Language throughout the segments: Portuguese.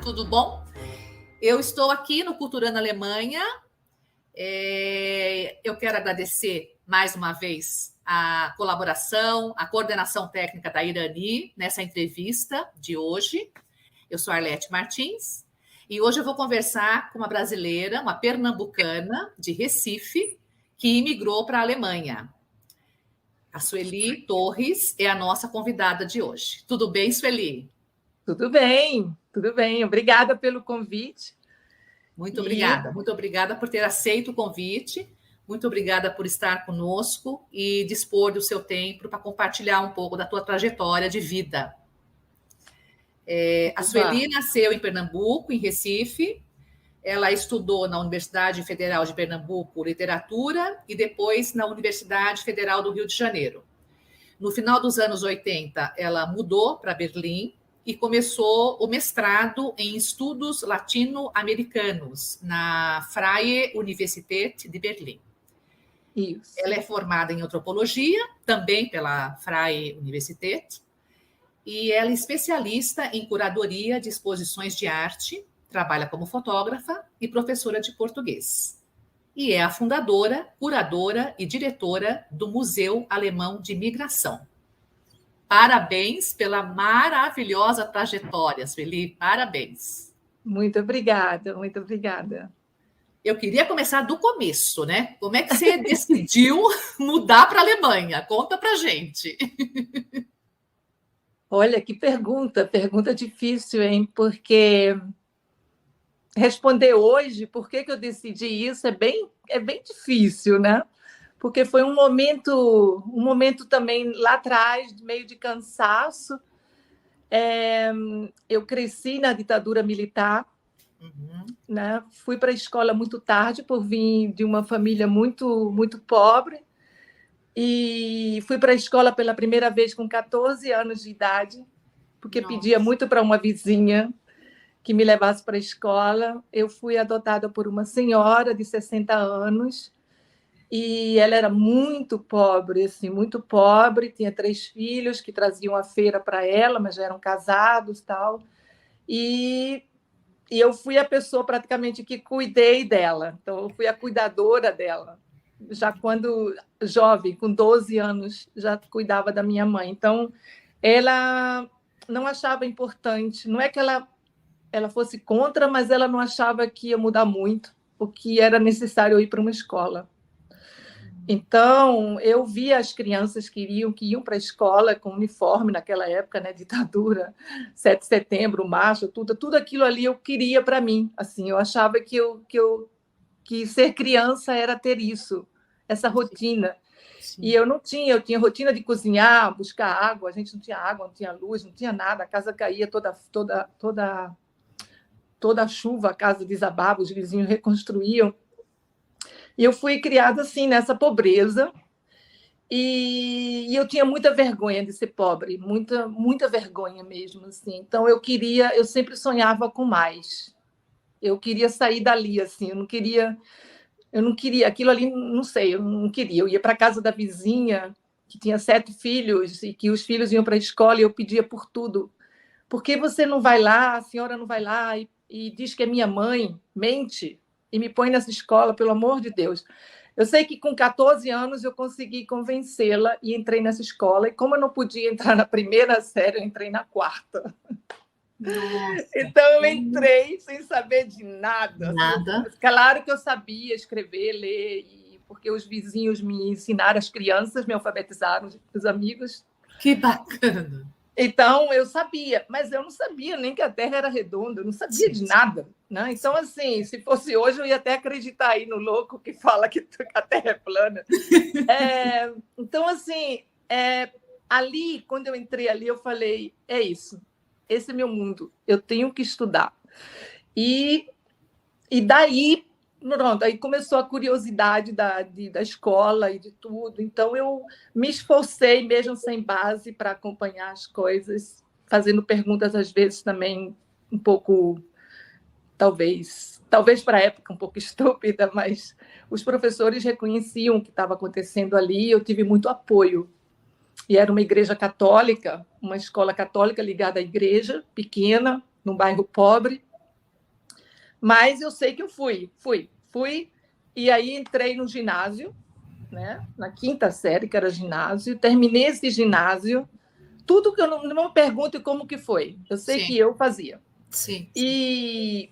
tudo bom? Eu estou aqui no Culturando Alemanha. Eu quero agradecer mais uma vez a colaboração, a coordenação técnica da Irani nessa entrevista de hoje. Eu sou Arlete Martins e hoje eu vou conversar com uma brasileira, uma pernambucana de Recife, que imigrou para a Alemanha. A Sueli Torres é a nossa convidada de hoje. Tudo bem, Sueli? Tudo bem. Obrigada pelo convite. Muito obrigada por ter aceito o convite. Muito obrigada por estar conosco e dispor do seu tempo para compartilhar um pouco da tua trajetória de vida. A Sueli nasceu em Pernambuco, em Recife. Ela estudou na Universidade Federal de Pernambuco literatura e depois na Universidade Federal do Rio de Janeiro. No final dos anos 80, ela mudou para Berlim e começou o mestrado em estudos latino-americanos na Freie Universität de Berlim. Isso. Ela é formada em antropologia, também pela Freie Universität, e ela é especialista em curadoria de exposições de arte, trabalha como fotógrafa e professora de português. E é a fundadora, curadora e diretora do Museu Alemão de Migração. Parabéns pela maravilhosa trajetória, Sueli. Parabéns. Muito obrigada. Eu queria começar do começo, né? Como é que você decidiu mudar para a Alemanha? Conta para gente. Olha, que pergunta difícil, hein? Porque responder hoje por que eu decidi isso é bem difícil, né? Porque foi um momento também lá atrás, meio de cansaço. Eu cresci na ditadura militar, né? Fui para a escola muito tarde, por vir de uma família muito, muito pobre, e fui para a escola pela primeira vez com 14 anos de idade, porque pedia muito para uma vizinha que me levasse para a escola. Eu fui adotada por uma senhora de 60 anos, e ela era muito pobre, tinha 3 filhos que traziam a feira para ela, mas já eram casados, tal. E eu fui a pessoa praticamente que cuidei dela. Então, eu fui a cuidadora dela. Já quando jovem, com 12 anos, já cuidava da minha mãe. Então, ela não achava importante. Não é que ela fosse contra, mas ela não achava que ia mudar muito, porque era necessário eu ir para uma escola. Então, eu via as crianças que iam para a escola com uniforme naquela época, né, ditadura, 7 de setembro, marcha, tudo aquilo ali eu queria para mim. Assim, eu achava que ser criança era ter isso, essa rotina. Sim. E eu tinha rotina de cozinhar, buscar água, a gente não tinha água, não tinha luz, não tinha nada, a casa caía toda a chuva, a casa desabava, os vizinhos reconstruíam. E eu fui criada assim, nessa pobreza, e eu tinha muita vergonha de ser pobre, muita vergonha mesmo, assim. Então eu sempre sonhava com mais. Eu queria sair dali, assim, eu não queria aquilo ali, não sei, eu não queria. Eu ia para a casa da vizinha, que tinha 7 filhos, e que os filhos iam para a escola, e eu pedia por tudo. Por que você não vai lá, a senhora não vai lá e diz que é minha mãe, mente, e me põe nessa escola, pelo amor de Deus. Eu sei que com 14 anos eu consegui convencê-la e entrei nessa escola, e como eu não podia entrar na primeira série, eu entrei na 4ª. Nossa. Então eu entrei sem saber de nada. Nada. Claro que eu sabia escrever, ler, porque os vizinhos me ensinaram, as crianças me alfabetizaram, os amigos. Que bacana! Então, eu sabia, mas eu não sabia nem que a Terra era redonda, eu não sabia de nada, né? Então, assim, se fosse hoje, eu ia até acreditar aí no louco que fala que a Terra é plana. Então, assim, ali, quando eu entrei ali, eu falei, é isso, esse é meu mundo, eu tenho que estudar. E daí, pronto, aí começou a curiosidade da escola e de tudo. Então, eu me esforcei, mesmo sem base, para acompanhar as coisas, fazendo perguntas, às vezes, também um pouco, talvez para a época, um pouco estúpida, mas os professores reconheciam o que estava acontecendo ali, e eu tive muito apoio. E era uma igreja católica, uma escola católica ligada à igreja, pequena, num bairro pobre. Mas eu sei que eu fui. E aí entrei no ginásio, né? Na 5ª série, que era ginásio. Terminei esse ginásio. Tudo que eu não me pergunto como que foi. Eu sei Sim. que eu fazia. Sim. E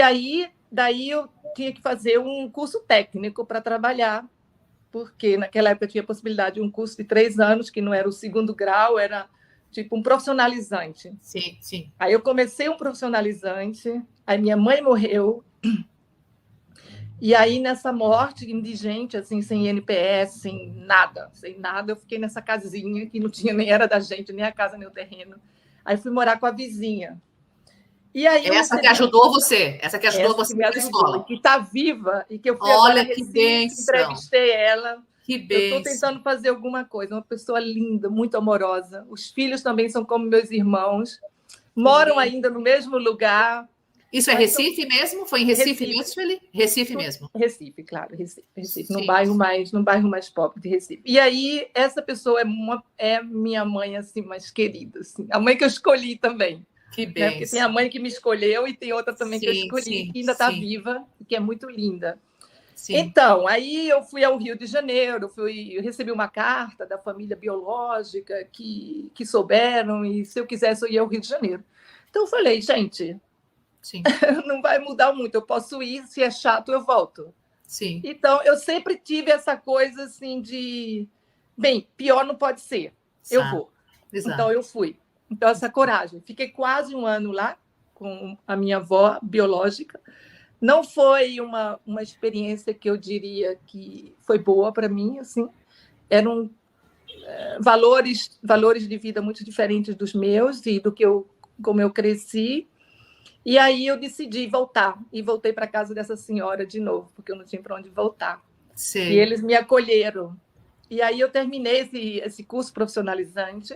aí, daí eu tinha que fazer um curso técnico para trabalhar, porque naquela época tinha a possibilidade de um curso de 3 anos, que não era o 2º grau, era tipo um profissionalizante. Sim, sim. Aí eu comecei um profissionalizante, aí minha mãe morreu, e aí nessa morte indigente, assim, sem INPS, sem nada, eu fiquei nessa casinha que não tinha, nem era da gente, nem a casa, nem o terreno. Aí fui morar com a vizinha. E aí essa que ajudou você na escola. E que está viva, e que eu fui agora a Recife, entrevistei ela. Que eu estou bênção. tentando fazer alguma coisa. Uma pessoa linda, muito amorosa. Os filhos também são como meus irmãos. Moram ainda no mesmo lugar. Isso é Recife mesmo? Foi em Recife mesmo, Sueli? Recife mesmo. Recife, claro. Recife, num bairro mais pobre de Recife. E aí, essa pessoa é minha mãe, assim, mais querida. Assim. A mãe que eu escolhi também. Que bem. Né? Porque tem a mãe que me escolheu e tem outra também que eu escolhi, que ainda está viva, que é muito linda. Sim. Então, aí eu fui ao Rio de Janeiro, eu recebi uma carta da família biológica que souberam, e se eu quisesse eu ia ao Rio de Janeiro. Então eu falei, gente, sim. não vai mudar muito, eu posso ir, se é chato eu volto. Sim. Então eu sempre tive essa coisa assim de, bem, pior não pode ser, eu vou. Exato. Então eu fui. Então, essa coragem. Fiquei quase 1 ano lá com a minha avó biológica. Não foi uma experiência que eu diria que foi boa para mim. Assim. Eram valores de vida muito diferentes dos meus e como eu cresci. E aí eu decidi voltar. E voltei para a casa dessa senhora de novo, porque eu não tinha para onde voltar. Sim. E eles me acolheram. E aí eu terminei esse curso profissionalizante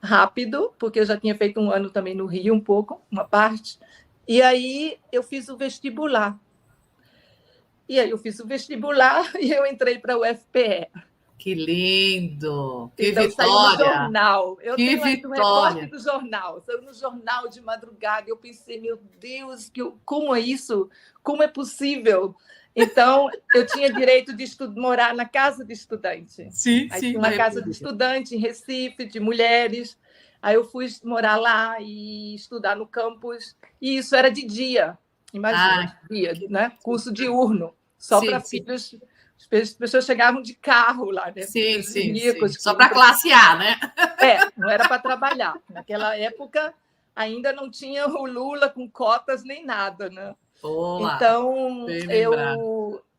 rápido, porque eu já tinha feito 1 ano também no Rio, um pouco, uma parte. E aí eu fiz o vestibular. E aí eu fiz o vestibular e eu entrei para o UFPE. Que lindo! Que então, vitória! Saiu no jornal. Eu que tenho vitória! Um recorte do jornal. Saiu no jornal de madrugada. Eu pensei, meu Deus, como é isso? Como é possível? Então, eu tinha direito de morar na casa de estudante. Sim, aí sim. Tinha uma casa de estudante em Recife, de mulheres. Aí eu fui morar lá e estudar no campus. E isso era de dia. Imagina, dia, né? Curso diurno. Só para filhos... As pessoas chegavam de carro lá, né? Sim. Ricos, só para classe A, né? Não era para trabalhar. Naquela época, ainda não tinha o Lula com cotas nem nada, né? Boa, então,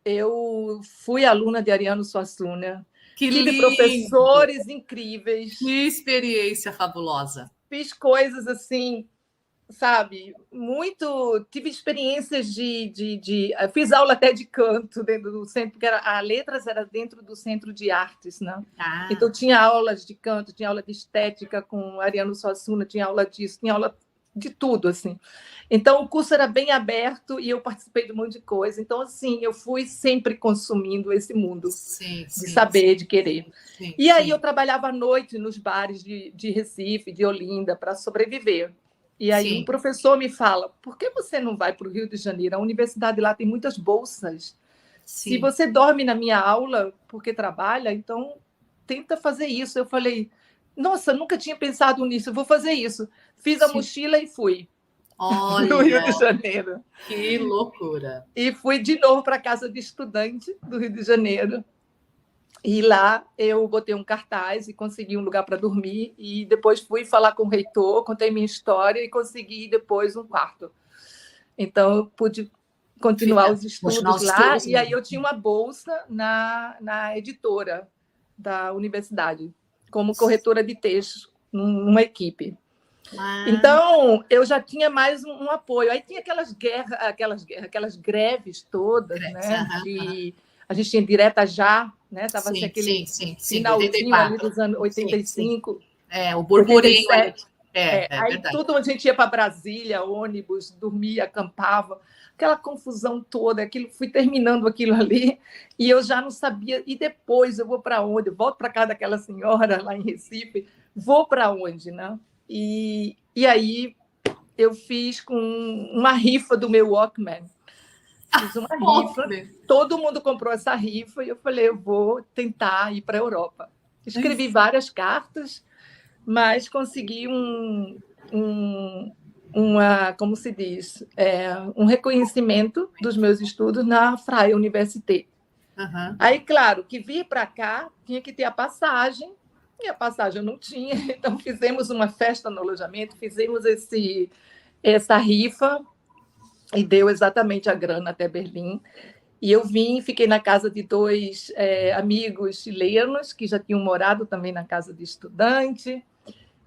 eu fui aluna de Ariano Suassuna. Tive professores incríveis. Que experiência fabulosa. Fiz coisas assim, sabe, tive experiências fiz aula até de canto dentro do centro, porque a letras era dentro do Centro de Artes, né? Então tinha aulas de canto, tinha aula de estética com Ariano Suassuna, tinha aula disso, tinha aula de tudo, assim. Então o curso era bem aberto e eu participei de um monte de coisa. Então, assim, eu fui sempre consumindo esse mundo de saber, de querer. E aí eu trabalhava à noite nos bares de Recife, de Olinda, para sobreviver. E aí um professor me fala, por que você não vai para o Rio de Janeiro? A universidade lá tem muitas bolsas. Se você dorme na minha aula porque trabalha, então tenta fazer isso. Eu falei, nossa, nunca tinha pensado nisso, eu vou fazer isso. Fiz a mochila e fui. Olha, no Rio de Janeiro. Que loucura. E fui de novo para a casa de estudante do Rio de Janeiro. E lá eu botei um cartaz e consegui um lugar para dormir. E depois fui falar com o reitor, contei minha história e consegui depois um quarto. Então, eu pude continuar os estudos lá. E aí eu tinha uma bolsa na editora da universidade, como corretora de texto, numa equipe. Então, eu já tinha mais um apoio. Aí tinha aquelas greves todas, né? A gente tinha direta já, né? Estava assim, aquele finalzinho ali dos anos 85. O burburinho. Aí tudo onde a gente ia para Brasília, ônibus, dormia, acampava, aquela confusão toda, fui terminando aquilo ali, e eu já não sabia. E depois eu vou para onde? Eu volto para casa daquela senhora lá em Recife, vou para onde, né? E aí eu fiz com uma rifa do meu Walkman. Fiz uma rifa, todo mundo comprou essa rifa e eu falei, eu vou tentar ir para a Europa. Escrevi várias cartas, mas consegui como se diz, um reconhecimento dos meus estudos na Freie Universität. Uhum. Aí, claro, que vir para cá tinha que ter a passagem, e a passagem eu não tinha, então fizemos uma festa no alojamento, fizemos essa rifa, e deu exatamente a grana até Berlim. E eu fiquei na casa de 2 amigos chilenos, que já tinham morado também na casa de estudante,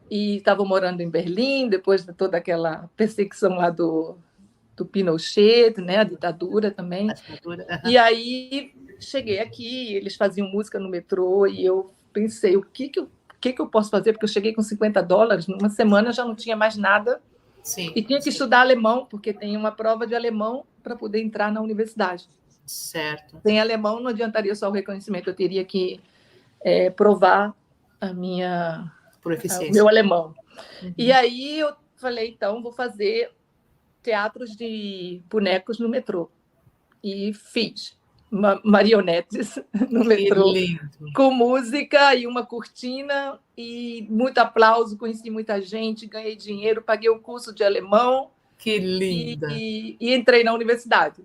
e estavam morando em Berlim, depois de toda aquela perseguição lá do Pinochet, né, a ditadura também. E aí cheguei aqui, eles faziam música no metrô, e eu pensei, o que eu posso fazer? Porque eu cheguei com $50, numa semana já não tinha mais nada. Sim, e tinha que estudar alemão, porque tem uma prova de alemão para poder entrar na universidade. Certo. Sem alemão não adiantaria só o reconhecimento, eu teria que provar o meu alemão. Uhum. E aí eu falei, então, vou fazer teatros de bonecos no metrô. E fiz marionetes no metrô, com música e uma cortina e muito aplauso, conheci muita gente, ganhei dinheiro, paguei o curso de alemão. Que linda! E entrei na universidade.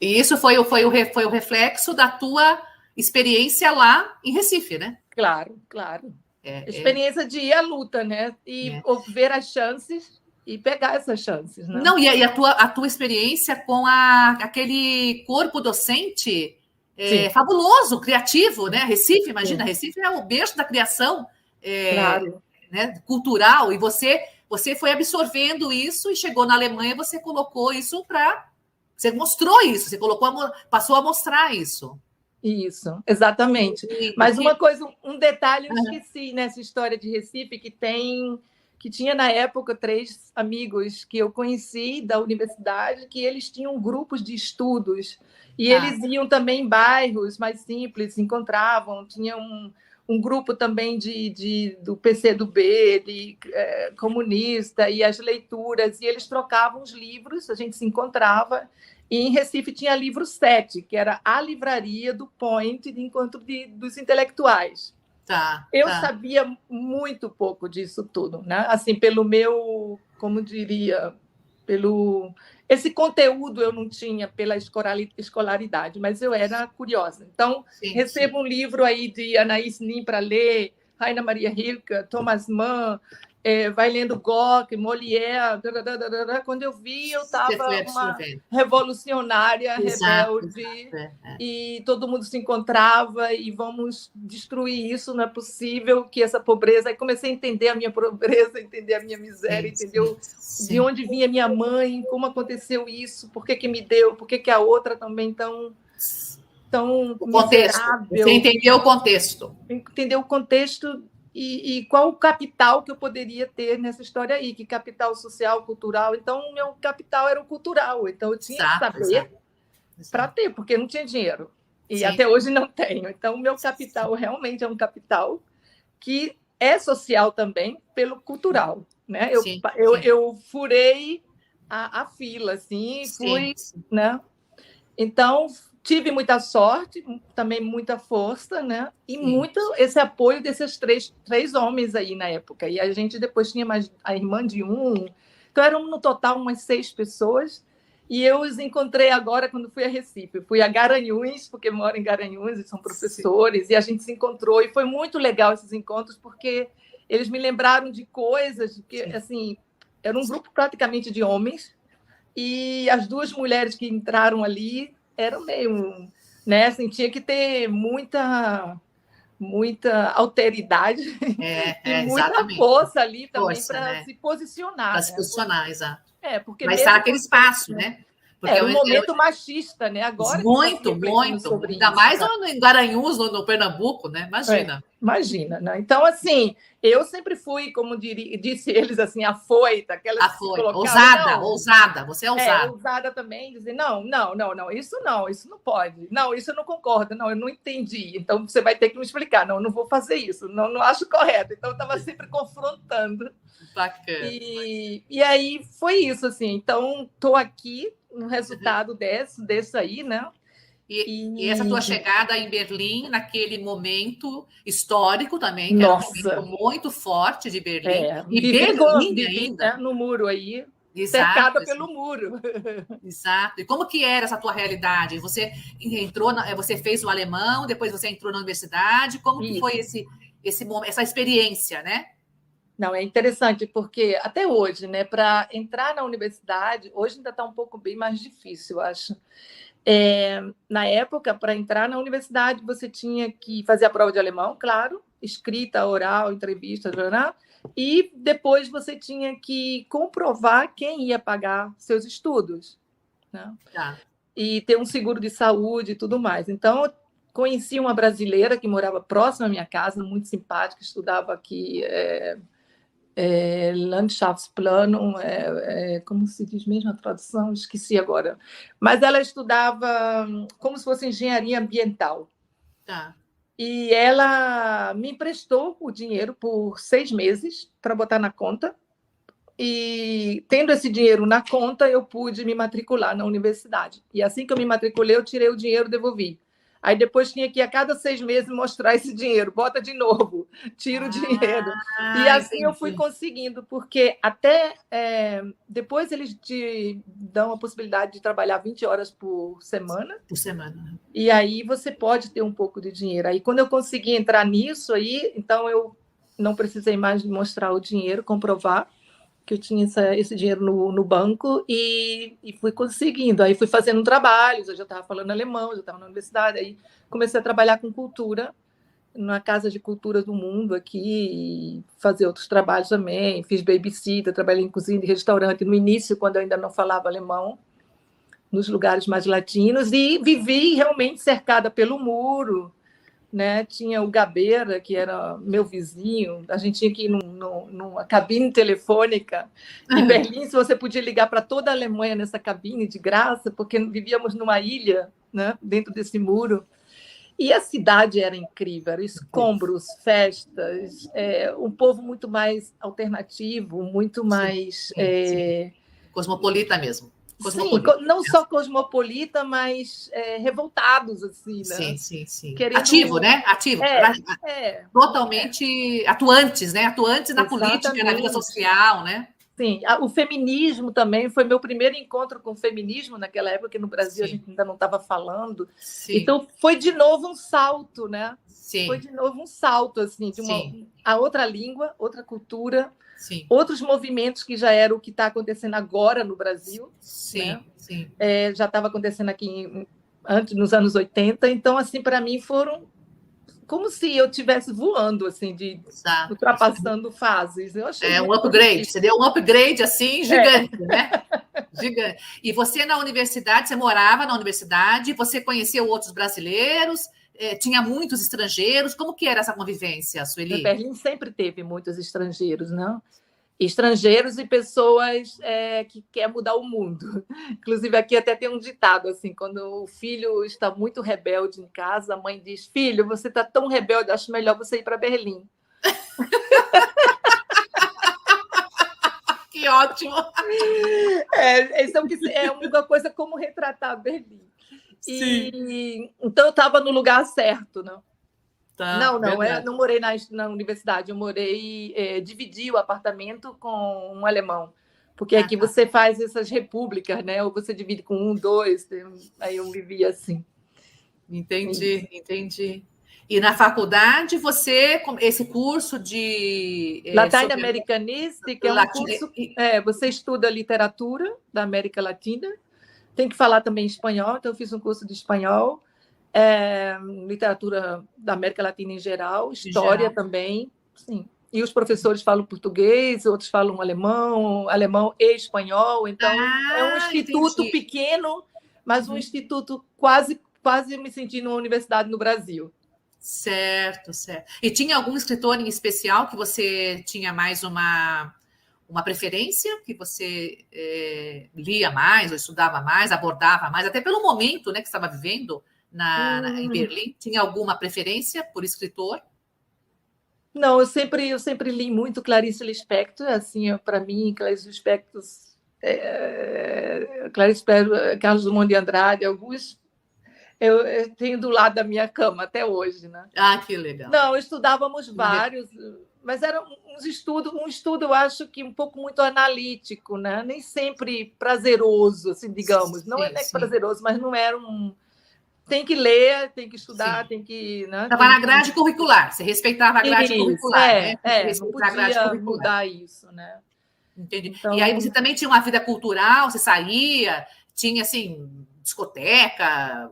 E isso foi o reflexo da tua experiência lá em Recife, né? Claro. Experiência de ir à luta, né? E ver as chances e pegar essas chances. Né? Não, e a tua experiência com aquele corpo docente fabuloso, criativo, né? Recife, imagina, sim. Recife é o berço da criação claro. Né, cultural, e você foi absorvendo isso e chegou na Alemanha, você colocou isso você mostrou isso, você passou a mostrar isso. Isso, exatamente. Mas uma coisa, um detalhe eu esqueci nessa história de Recife, que tinha na época 3 amigos que eu conheci da universidade, que eles tinham grupos de estudos, e eles iam também em bairros mais simples, se encontravam, tinha um grupo também do PCdoB, de comunista, e as leituras, e eles trocavam os livros, a gente se encontrava, e em Recife tinha a Livro 7, que era a livraria do Point de encontro dos intelectuais. Eu sabia muito pouco disso tudo, né? Assim, pelo meu, como diria, esse conteúdo eu não tinha pela escolaridade, mas eu era curiosa. Então, recebo um livro aí de Anaïs Nin para ler, Rainer Maria Rilke, Thomas Mann, vai lendo Gorky, Molière, quando eu vi, eu estava uma revolucionária, rebelde, e todo mundo se encontrava, e vamos destruir isso, não é possível que essa pobreza... Aí comecei a entender a minha pobreza, entender a minha miséria, entendeu de onde vinha minha mãe, como aconteceu isso, por que me deu, por que a outra também tão miserável. Você entendeu o contexto. Entendeu o contexto. E qual o capital que eu poderia ter nessa história aí? Que capital social, cultural? Então, o meu capital era o cultural. Então, eu tinha que saber para ter, porque não tinha dinheiro. E até hoje não tenho. Então, o meu capital realmente é um capital que é social também pelo cultural. Né? Eu furei a fila, assim, fui... Né? Então... Tive muita sorte, também muita força, né? E muito esse apoio desses três homens aí na época. E a gente depois tinha mais a irmã de um. Então, eram no total umas 6 pessoas. E eu os encontrei agora quando fui a Recife. Fui a Garanhuns, porque moro em Garanhuns e são professores. E a gente se encontrou. E foi muito legal esses encontros, porque eles me lembraram de coisas que, assim, era um grupo praticamente de homens. E as 2 mulheres que entraram ali... era meio, né? Assim, tinha que ter muita alteridade e muita força ali também para se posicionar. Para se posicionar, exato. Porque mas está aquele espaço, né? Porque era um momento machista, né? Agora muito. Ainda mais em Garanhuns, no Pernambuco, né? Imagina. Imagina, né? Então, assim, eu sempre fui, como disse eles, assim, afoita, aquela que se colocava... Ousada, ousada, você é ousada. Ousada também, dizer, não, isso não pode. Não, isso eu não concordo, não, eu não entendi. Então, você vai ter que me explicar. Não, eu não vou fazer isso, não acho correto. Então, eu estava sempre confrontando. Bacana. E aí, foi isso, assim. Então, estou aqui no resultado desse aí, né? E essa tua chegada em Berlim, naquele momento histórico também, que Nossa. era um momento muito forte de Berlim. E Berlim ainda. Né, no muro aí, exato, cercada pelo muro. Exato. E como que era essa tua realidade? Você entrou, você fez o alemão, depois você entrou na universidade. Como que foi essa experiência, né? Não, é interessante, porque até hoje, né, para entrar na universidade, hoje ainda está um pouco bem mais difícil, eu acho. Na época, para entrar na universidade, você tinha que fazer a prova de alemão, claro, escrita, oral, entrevista, jornal, e depois você tinha que comprovar quem ia pagar seus estudos, né? Tá. E ter um seguro de saúde e tudo mais. Então, eu conheci uma brasileira que morava próxima à minha casa, muito simpática, estudava aqui... Landschaftsplanung, como se diz mesmo a tradução? Esqueci agora. Mas ela estudava como se fosse engenharia ambiental. Tá. E ela me emprestou o dinheiro por 6 meses para botar na conta. E, tendo esse dinheiro na conta, eu pude me matricular na universidade. E assim que eu me matriculei, eu tirei o dinheiro e devolvi. Aí depois tinha que, a cada 6 meses, mostrar esse dinheiro. Bota de novo, tira o dinheiro. E assim entendi. Eu fui conseguindo, porque até depois eles te dão a possibilidade de trabalhar 20 horas por semana. Por semana. E aí você pode ter um pouco de dinheiro. Aí quando eu consegui entrar nisso, aí, então eu não precisei mais mostrar o dinheiro, comprovar que eu tinha esse dinheiro no banco e fui conseguindo. Aí fui fazendo trabalhos, eu já estava falando alemão, já estava na universidade, aí comecei a trabalhar com cultura, na Casa de Cultura do Mundo aqui, e fazer outros trabalhos também. Fiz babysitter, trabalhei em cozinha de restaurante, no início, quando eu ainda não falava alemão, nos lugares mais latinos, e vivi realmente cercada pelo muro, né? Tinha o Gabeira, que era meu vizinho, a gente tinha que ir numa cabine telefônica. Em Berlim, se você podia ligar para toda a Alemanha nessa cabine de graça, porque vivíamos numa ilha, né? Dentro desse muro. E a cidade era incrível, eram escombros, festas, um povo muito mais alternativo, muito mais... Sim. Cosmopolita mesmo. Sim, não só cosmopolita, mas revoltados, assim, né? Sim. Querendo... Ativo, né? Ativo. Totalmente atuantes, né? Atuantes na política, na vida social, né? Sim, o feminismo também foi meu primeiro encontro com o feminismo naquela época, que no Brasil a gente ainda não estava falando. Sim. Então, foi de novo um salto, né? Sim. Foi de novo um salto, assim, de a outra língua, outra cultura... Sim. Outros movimentos que já era o que está acontecendo agora no Brasil. Sim, né? sim. Já estava acontecendo aqui antes, nos anos 80. Então, assim, para mim, foram como se eu estivesse voando, assim, ultrapassando fases. Eu achei um upgrade. Você deu um upgrade, assim, gigante, né? Gigante. E você, na universidade, você morava na universidade, você conheceu outros brasileiros... tinha muitos estrangeiros. Como que era essa convivência, Sueli? Berlim sempre teve muitos estrangeiros, não? Estrangeiros e pessoas que querem mudar o mundo. Inclusive, aqui até tem um ditado, assim, quando o filho está muito rebelde em casa, a mãe diz, filho, você está tão rebelde, acho melhor você ir para Berlim. Que ótimo! É uma coisa como retratar Berlim. Então, eu estava no lugar certo, não? Tá, não morei na universidade, eu dividi o apartamento com um alemão, porque aqui você faz essas repúblicas, né? Ou você divide com 1, 2, aí eu vivia assim. Entendi. E na faculdade, esse curso de... Latino-americanista, que é um curso... você estuda literatura da América Latina, tem que falar também espanhol, então eu fiz um curso de espanhol, literatura da América Latina em geral, história também, sim. E os professores falam português, outros falam alemão e espanhol, então é um instituto pequeno, mas um instituto quase me senti numa universidade no Brasil. Certo, certo. E tinha algum escritor em especial que você tinha mais uma preferência, que você lia mais, ou estudava mais, abordava mais, até pelo momento, né, que estava vivendo em Berlim? Tinha alguma preferência por escritor? Não, eu sempre li muito Clarice Lispector, assim, para mim, Clarice Lispector, Carlos Drummond de Andrade, alguns eu tenho do lado da minha cama até hoje, né? Ah, que legal. Não, estudávamos vários, mas era um estudo, eu acho que um pouco muito analítico, né? Nem sempre prazeroso, assim, digamos. Não é prazeroso, mas não era um. Tem que ler, tem que estudar, sim. tem que. Né? Estava na grade curricular, você respeitava a grade curricular, né? Não podia mudar isso, né? Entendi. Então... E aí você também tinha uma vida cultural, você saía, tinha assim, discoteca,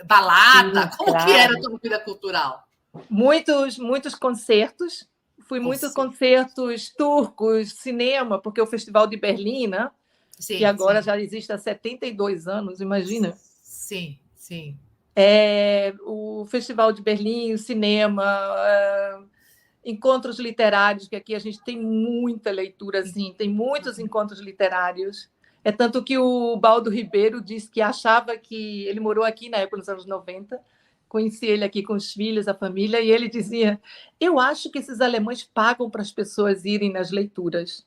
balada, sim, como claro. Que era a tua vida cultural? Muitos concertos, fui muitos concertos turcos, cinema, porque o Festival de Berlim, né? Sim, que agora já existe há 72 anos, imagina. Sim, sim. O Festival de Berlim, o cinema, encontros literários, que aqui a gente tem muita leitura, assim, tem muitos encontros literários. É tanto que o Baldo Ribeiro disse que achava que... Ele morou aqui na época, nos anos 90, conheci ele aqui com os filhos, a família, e ele dizia: eu acho que esses alemães pagam para as pessoas irem nas leituras,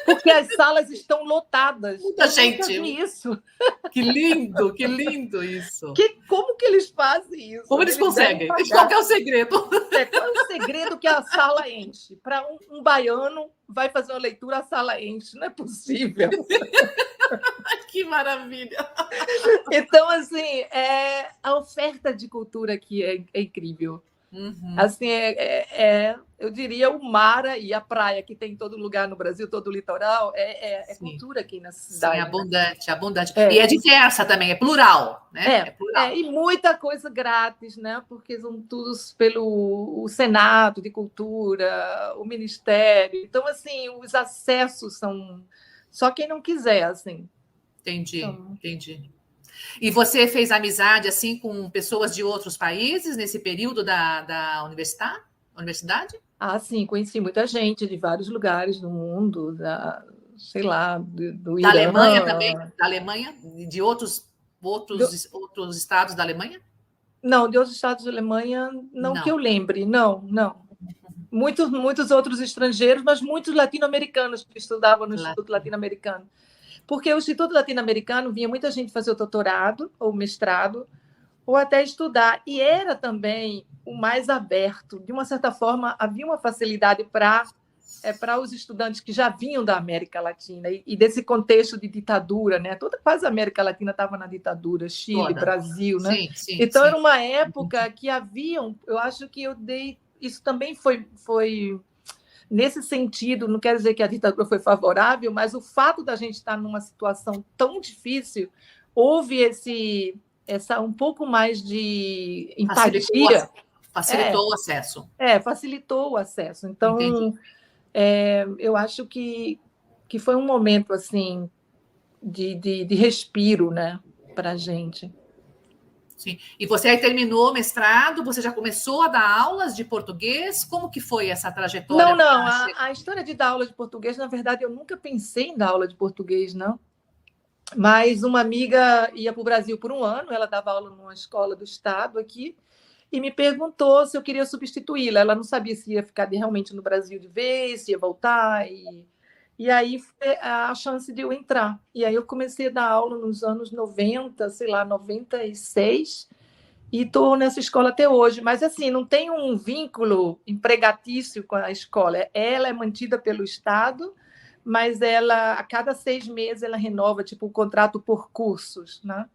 porque as salas estão lotadas. Muita gente. Eu nunca vi isso. Que lindo isso. Como que eles fazem isso? Como eles conseguem? Qual é o segredo? Qual é o segredo que a sala enche? Para um baiano vai fazer uma leitura, a sala enche. Não é possível. Que maravilha! Então, assim, a oferta de cultura aqui é incrível. Uhum. Assim, eu diria o mar e a praia que tem em todo lugar no Brasil, todo o litoral, é cultura aqui na cidade. Sim, abundante, né? Abundante. E é diversa também, é plural, né? É plural. E muita coisa grátis, né? Porque são todos pelo Senado de Cultura, o Ministério. Então, assim, os acessos são só quem não quiser, assim. Entendi. E você fez amizade assim com pessoas de outros países nesse período da universidade? Ah, sim, conheci muita gente de vários lugares do mundo, sei lá, do Irã. Da Alemanha também? Da Alemanha? De outros estados da Alemanha? Não, de outros estados da Alemanha, não que eu lembre, não. Muitos outros estrangeiros, mas muitos latino-americanos que estudavam no Instituto Latino-Americano. Porque o Instituto Latino-Americano vinha muita gente fazer o doutorado ou mestrado, ou até estudar. E era também o mais aberto. De uma certa forma, havia uma facilidade para os estudantes que já vinham da América Latina e desse contexto de ditadura, né? Quase a América Latina estava na ditadura, Chile, Brasil, né? Sim, então, era uma época que haviam... Eu acho que isso também foi nesse sentido, não quero dizer que a ditadura foi favorável, mas o fato da gente estar numa situação tão difícil, houve um pouco mais de empatia. Facilitou o acesso. Facilitou o acesso. Então, eu acho que foi um momento assim de respiro, né, para a gente. Sim. E você aí terminou o mestrado, você já começou a dar aulas de português? Como que foi essa trajetória? Não. A história de dar aula de português, na verdade, eu nunca pensei em dar aula de português, não. Mas uma amiga ia para o Brasil por um ano, ela dava aula numa escola do estado aqui, e me perguntou se eu queria substituí-la. Ela não sabia se ia ficar realmente no Brasil de vez, se ia voltar, e aí foi a chance de eu entrar. E aí eu comecei a dar aula nos anos 90, sei lá, 96, e estou nessa escola até hoje. Mas, assim, não tem um vínculo empregatício com a escola. Ela é mantida pelo Estado, mas ela, a cada 6 meses, ela renova, tipo, o contrato por cursos, né?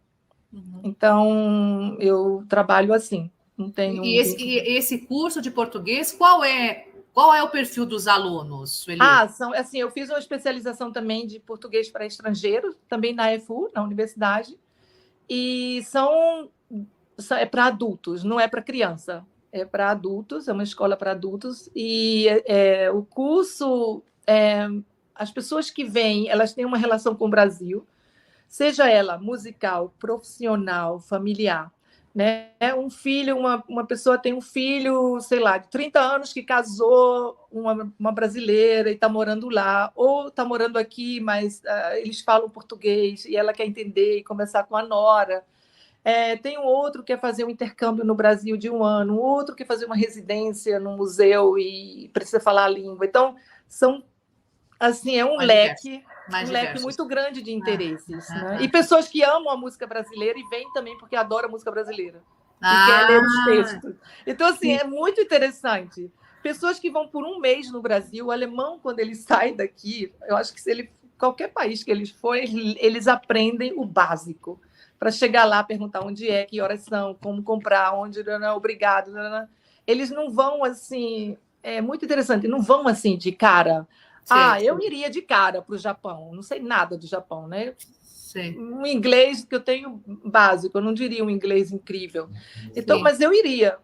Uhum. Então, eu trabalho assim. Não tenho esse curso de português, qual é o perfil dos alunos, Sueli? Assim, eu fiz uma especialização também de português para estrangeiros, também na EFU, na universidade, e é para adultos, não é para criança, é para adultos, é uma escola para adultos, e o curso, as pessoas que vêm, elas têm uma relação com o Brasil, seja ela musical, profissional, familiar, né? Um filho, uma pessoa tem um filho, sei lá, de 30 anos que casou uma brasileira e está morando lá, ou está morando aqui, mas eles falam português e ela quer entender e conversar com a nora. Tem um outro que quer fazer um intercâmbio no Brasil de 1 ano, um outro que quer fazer uma residência no museu e precisa falar a língua. Então, são assim, é um leque muito grande de interesses, né? E pessoas que amam a música brasileira e vêm também porque adoram a música brasileira e querem ler os textos. Então, assim, é muito interessante. Pessoas que vão por 1 mês no Brasil, o alemão, quando ele sai daqui, eu acho que se ele, qualquer país que eles forem, eles aprendem o básico para chegar lá, perguntar onde é, que horas são, como comprar, onde, obrigado. Eles não vão assim, é muito interessante, não vão assim de cara. Eu iria de cara para o Japão, não sei nada do Japão, né? Sim. Um inglês que eu tenho básico, eu não diria um inglês incrível. Então, mas eu iria.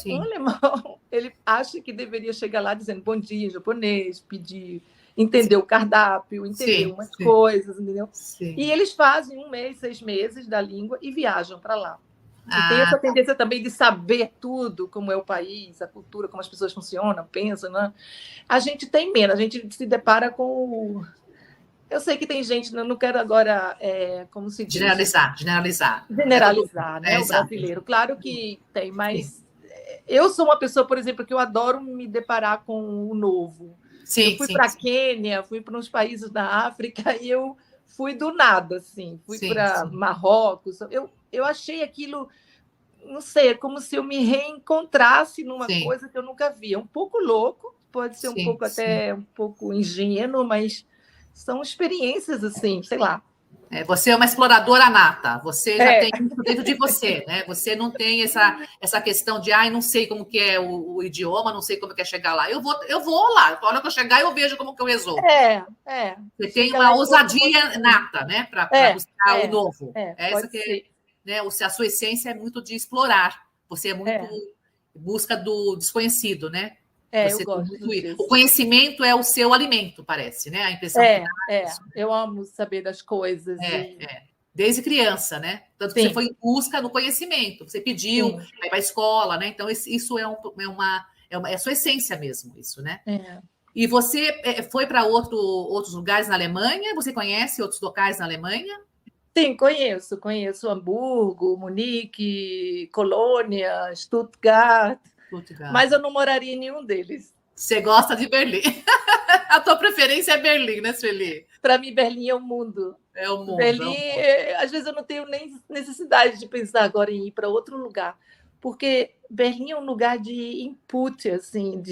Um alemão, ele acha que deveria chegar lá dizendo bom dia em japonês, pedir, entender o cardápio, entender umas coisas, entendeu? Sim. E eles fazem 1 mês, 6 meses da língua e viajam para lá. E tem essa tendência também de saber tudo, como é o país, a cultura, como as pessoas funcionam, pensam, né? A gente tem menos, a gente se depara com... Eu sei que tem gente, não quero agora, como se diz? Generalizar, né? O brasileiro. Claro que tem, mas eu sou uma pessoa, por exemplo, que eu adoro me deparar com o novo. Eu fui para a Quênia, fui para uns países da África e eu fui do nada, assim. Fui para Marrocos. Eu achei aquilo, não sei, é como se eu me reencontrasse numa coisa que eu nunca vi. É um pouco louco, pode ser um pouco até um pouco ingênuo, mas são experiências assim, sei lá. Você é uma exploradora nata, você já tem isso dentro de você, né? Você não tem essa questão de não sei como que é o idioma, não sei como que é chegar lá. Eu vou lá, a hora que eu chegar eu vejo como que eu resolvo. Você tem uma ousadia nata, né? Para buscar o novo. Essa que né? A sua essência é muito de explorar. Você é muito busca do desconhecido, né? Eu gosto disso. O conhecimento é o seu alimento, parece, né? A impressão que dá. Eu amo saber das coisas. Desde criança, né? Tanto que você foi em busca do conhecimento, você pediu, vai para a escola, né? Então, isso é a sua essência mesmo, isso, né? E você foi para outros lugares na Alemanha? Você conhece outros locais na Alemanha? Sim, conheço Hamburgo, Munique, Colônia, Stuttgart. Mas eu não moraria em nenhum deles. Você gosta de Berlim. A tua preferência é Berlim, né, Sueli? Para mim, Berlim é o mundo. É o mundo. Berlim, às vezes eu não tenho nem necessidade de pensar agora em ir para outro lugar, porque Berlim é um lugar de input, assim,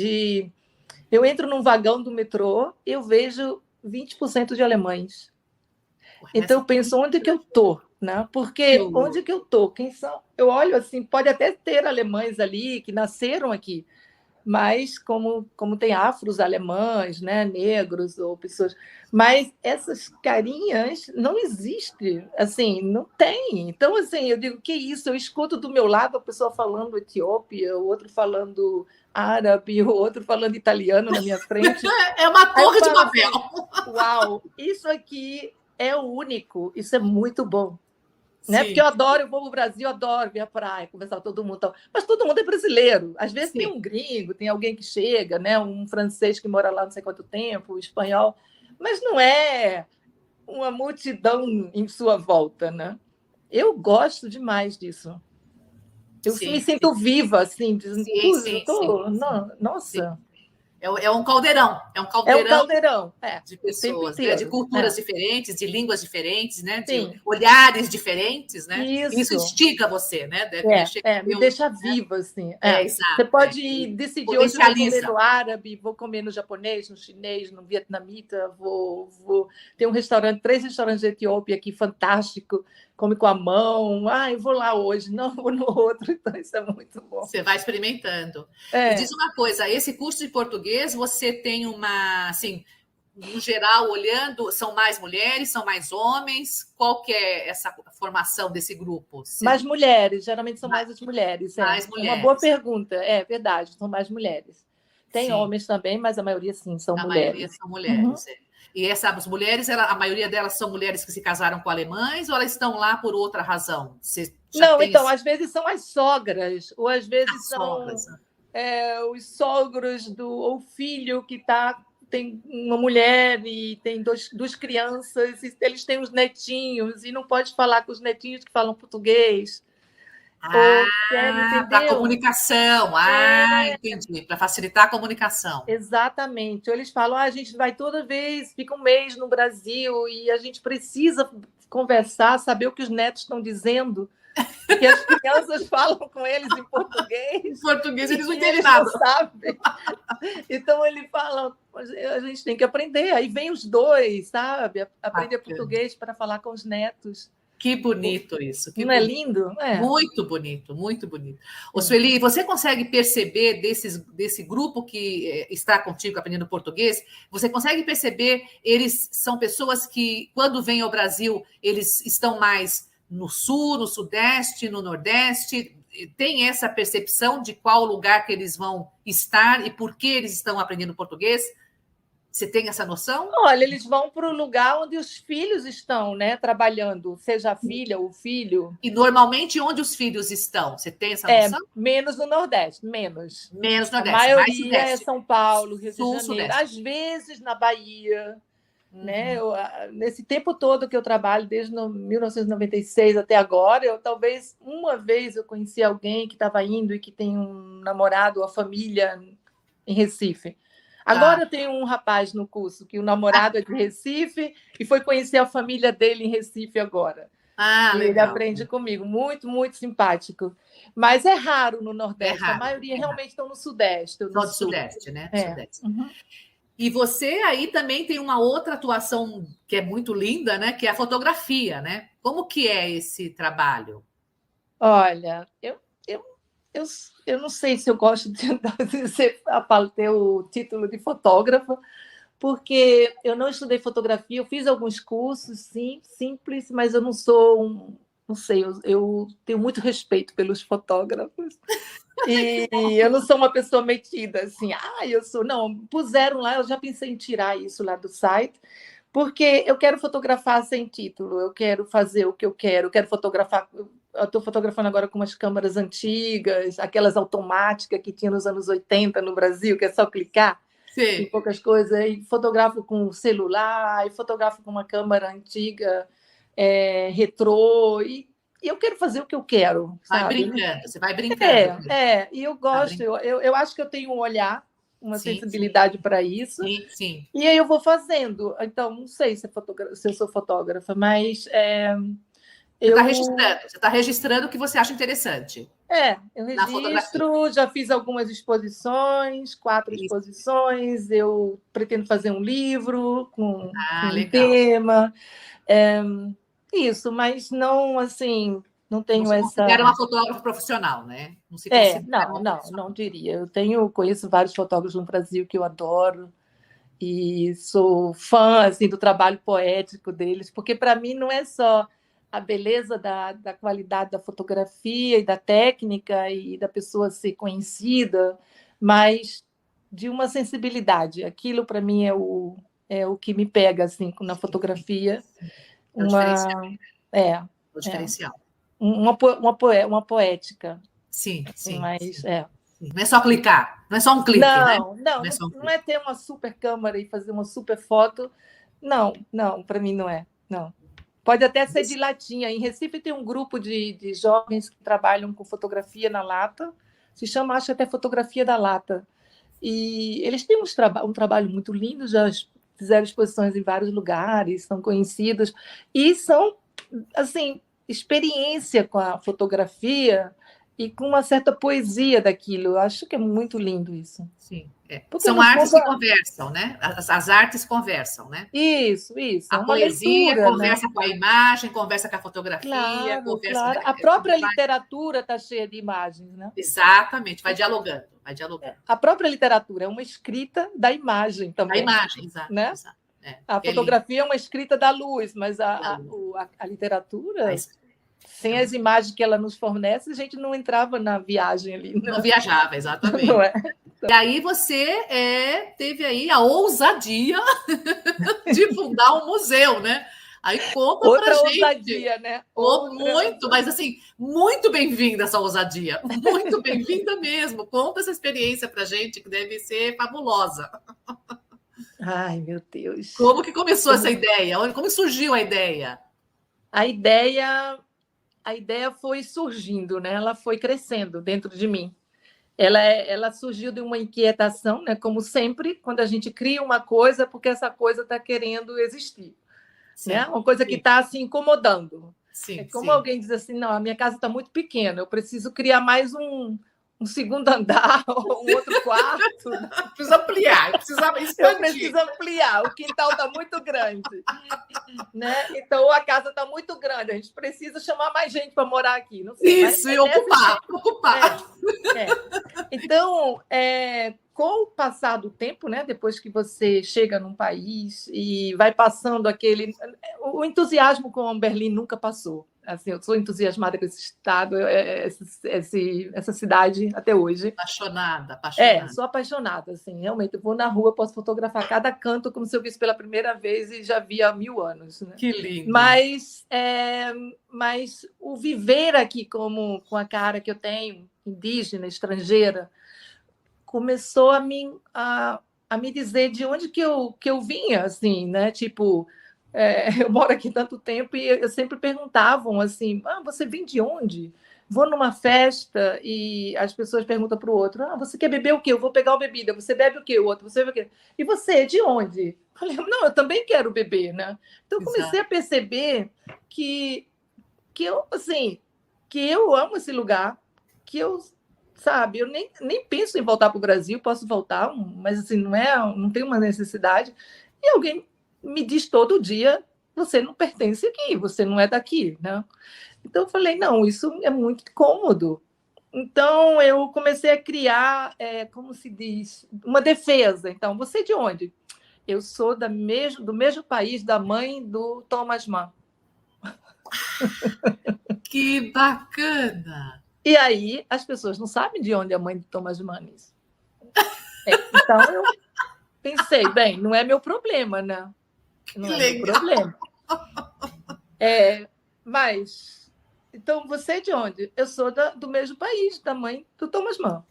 eu entro num vagão do metrô, eu vejo 20% de alemães. Então eu penso, onde que eu estou? Né? Porque onde que eu estou? Quem são? Eu olho assim, pode até ter alemães ali que nasceram aqui, mas como tem afros alemães, né, negros ou pessoas, mas essas carinhas não existem, assim, não tem. Então, assim, eu digo, que isso? Eu escuto do meu lado a pessoa falando Etiópia, o outro falando árabe, o outro falando italiano na minha frente. É uma torre de papel. Assim, uau, isso aqui é o único, isso é muito bom. Né? Porque eu vou para o Brasil, adoro ver a praia, conversar com todo mundo. Mas todo mundo é brasileiro. Às vezes tem um gringo, tem alguém que chega, né? Um francês que mora lá não sei quanto tempo, um espanhol. Mas não é uma multidão em sua volta, né? Eu gosto demais disso. Eu me sinto viva, assim. Nossa... É um caldeirão. É um caldeirão. De pessoas, né? De culturas diferentes, de línguas diferentes, né? De olhares diferentes, né? Isso instiga você, né? Me deixa viva, assim. Exato. Você pode decidir hoje vou comer no árabe, vou comer no japonês, no chinês, no vietnamita, vou... Tem 3 restaurantes de Etiópia aqui, fantástico, come com a mão. Eu vou lá hoje, não vou no outro. Então, isso é muito bom. Você vai experimentando. Me diz uma coisa, esse curso de português, você tem assim, no geral, olhando, são mais mulheres, são mais homens? Qual que é essa formação desse grupo? Mais mulheres, geralmente são mais as mulheres. Mais mulheres. É uma boa pergunta, é verdade, são mais mulheres. Tem homens também, mas a maioria, sim, são mulheres. A maioria são mulheres, E essas mulheres, a maioria delas são mulheres que se casaram com alemães ou elas estão lá por outra razão? Você Não, então, às vezes são as sogras, ou às vezes as são sogras. Os sogros ou filho que tem uma mulher e tem duas crianças, e eles têm os netinhos, e não pode falar com os netinhos que falam português. Para comunicação. Entendi. Para facilitar a comunicação. Exatamente. Eles falam, a gente vai toda vez, fica um mês no Brasil e a gente precisa conversar, saber o que os netos estão dizendo, porque as crianças falam com eles em português. Em português eles não entendem nada. Não sabem. Então ele fala, a gente tem que aprender. Aí vem os dois, sabe? Aprender português para falar com os netos. Que bonito isso. Não é lindo? Muito bonito, muito bonito. Ô, Sueli, você consegue perceber desse grupo que está contigo aprendendo português, você consegue perceber, eles são pessoas que, quando vêm ao Brasil, eles estão mais no sul, no sudeste, no nordeste? Tem essa percepção de qual lugar que eles vão estar e por que eles estão aprendendo português? Você tem essa noção? Olha, eles vão para o lugar onde os filhos estão, né, trabalhando, seja a filha ou o filho. E normalmente onde os filhos estão? Você tem essa noção? Menos no Nordeste, menos. Menos no Nordeste, a maioria mais Sudeste. É São Paulo, Rio Sul, de Janeiro. Sudeste. Às vezes na Bahia. Né? Nesse tempo todo que eu trabalho, desde 1996 até agora, talvez uma vez eu conheci alguém que estava indo e que tem um namorado, uma família em Recife. Agora tem um rapaz no curso que o namorado é de Recife e foi conhecer a família dele em Recife agora. Legal. Ele aprende comigo, muito, muito simpático. Mas é raro no Nordeste, a maioria realmente estão no Sudeste. No Sudeste, né? Sudeste. Uhum. E você aí também tem uma outra atuação que é muito linda, né? Que é a fotografia, né? Como que é esse trabalho? Olha, eu não sei se eu gosto de ter o título de fotógrafa, porque eu não estudei fotografia, eu fiz alguns cursos, sim, simples, mas eu não sou não sei, eu tenho muito respeito pelos fotógrafos. E eu não sou uma pessoa metida, assim, eu sou... Não, puseram lá, eu já pensei em tirar isso lá do site, porque eu quero fotografar sem título, eu quero fazer o que eu quero fotografar... Eu estou fotografando agora com umas câmeras antigas, aquelas automáticas que tinha nos anos 80 no Brasil, que é só clicar. Sim. E poucas coisas, e fotografo com celular, e fotografo com uma câmera antiga, retrô, e eu quero fazer o que eu quero. Vai sabe? brincando, você vai brincando. E eu gosto, eu acho que eu tenho um olhar, uma sensibilidade para isso, sim. E aí eu vou fazendo. Então, não sei se eu sou fotógrafa, mas... Você está registrando o que você acha interessante. Eu registro, já fiz algumas exposições, 4 exposições, eu pretendo fazer um livro com um tema. Isso, mas não, assim, não tenho não essa... Era uma fotógrafa profissional, né? Não se não diria. Conheço vários fotógrafos no Brasil que eu adoro e sou fã, assim, do trabalho poético deles, porque para mim não é só a beleza da qualidade da fotografia e da técnica e da pessoa ser conhecida, mas de uma sensibilidade. Aquilo, para mim, é o que me pega assim, na fotografia. O diferencial. Uma poética. Sim. Mas, Não é só clicar, não é só um clique, né? Não é ter uma super câmera e fazer uma super foto. Não, para mim não é. Não. Pode até ser de latinha. Em Recife tem um grupo de jovens que trabalham com fotografia na lata, se chama, acho até Fotografia da Lata. E eles têm um trabalho muito lindo, já fizeram exposições em vários lugares, são conhecidos, e são, assim, experiência com a fotografia e com uma certa poesia daquilo. Eu acho que é muito lindo isso. Sim. São artes que conversam, né? As artes conversam, né? Isso. A poesia leitura, conversa, né? Com a imagem, conversa com a fotografia, Claro. A própria literatura está cheia de imagens, né? Exatamente, vai dialogando. A própria literatura é uma escrita da imagem também. Da imagem, exato. Né? Exato. A fotografia é uma escrita da luz, mas a literatura... Sem as imagens que ela nos fornece, a gente não entrava na viagem ali. Não viajava, exatamente. Não é? E aí você teve aí a ousadia de fundar um museu, né? Aí conta pra Outra gente. ousadia, né? Muito, mas assim, muito bem-vinda essa ousadia. Muito bem-vinda mesmo. Conta essa experiência pra gente, que deve ser fabulosa. Ai, meu Deus. Como que começou essa ideia? Como surgiu a ideia? A ideia, a ideia foi surgindo, né? Ela foi crescendo dentro de mim. Ela surgiu de uma inquietação, né? Como sempre, quando a gente cria uma coisa, porque essa coisa está querendo existir, né? Sim, Uma coisa que sim, está se incomodando. É sim, como sim. alguém diz assim, não, a minha casa está muito pequena, eu preciso criar mais um segundo andar ou um outro quarto. Precisa ampliar, precisa Eu expandir. preciso ampliar, o quintal está muito grande, né? Então a casa está muito grande, a gente precisa chamar mais gente para morar aqui, não sei, mas Isso, e é desse ocupar, jeito. ocupar. É. Então, com o passar do tempo, né, depois que você chega num país e vai passando aquele. O entusiasmo com Berlim nunca passou. Assim, eu sou entusiasmada com esse estado, essa cidade até hoje. Apaixonada, apaixonada. Sou apaixonada, assim, realmente. Eu vou na rua, posso fotografar cada canto como se eu visse pela primeira vez e já vi há 1000 anos. Né? Que lindo. Mas o viver aqui com a cara que eu tenho, indígena, estrangeira, começou a me dizer de onde que eu vinha, assim, né? Tipo, eu moro aqui tanto tempo e eu sempre perguntavam assim, você vem de onde? Vou numa festa e as pessoas perguntam para o outro, você quer beber o quê? Eu vou pegar uma bebida. Você bebe o quê? O outro, você bebe o quê? E você, de onde? Eu falei, não, eu também quero beber, né? Então, eu comecei a perceber que eu, assim, que eu amo esse lugar, que eu, sabe, eu nem penso em voltar para o Brasil, posso voltar, mas assim, não tem uma necessidade. E alguém me diz todo dia, você não pertence aqui, você não é daqui, né? Então eu falei, não, isso é muito cômodo. Então eu comecei a criar, como se diz, uma defesa. Então, você é de onde? Eu sou do mesmo país da mãe do Thomas Mann. Que bacana! E aí as pessoas não sabem de onde é a mãe de Thomas Mann. Então eu pensei, bem, não é meu problema, né? Não Que é meu legal! problema. Mas, então, você é de onde? Eu sou do mesmo país, da mãe do Thomas Mann.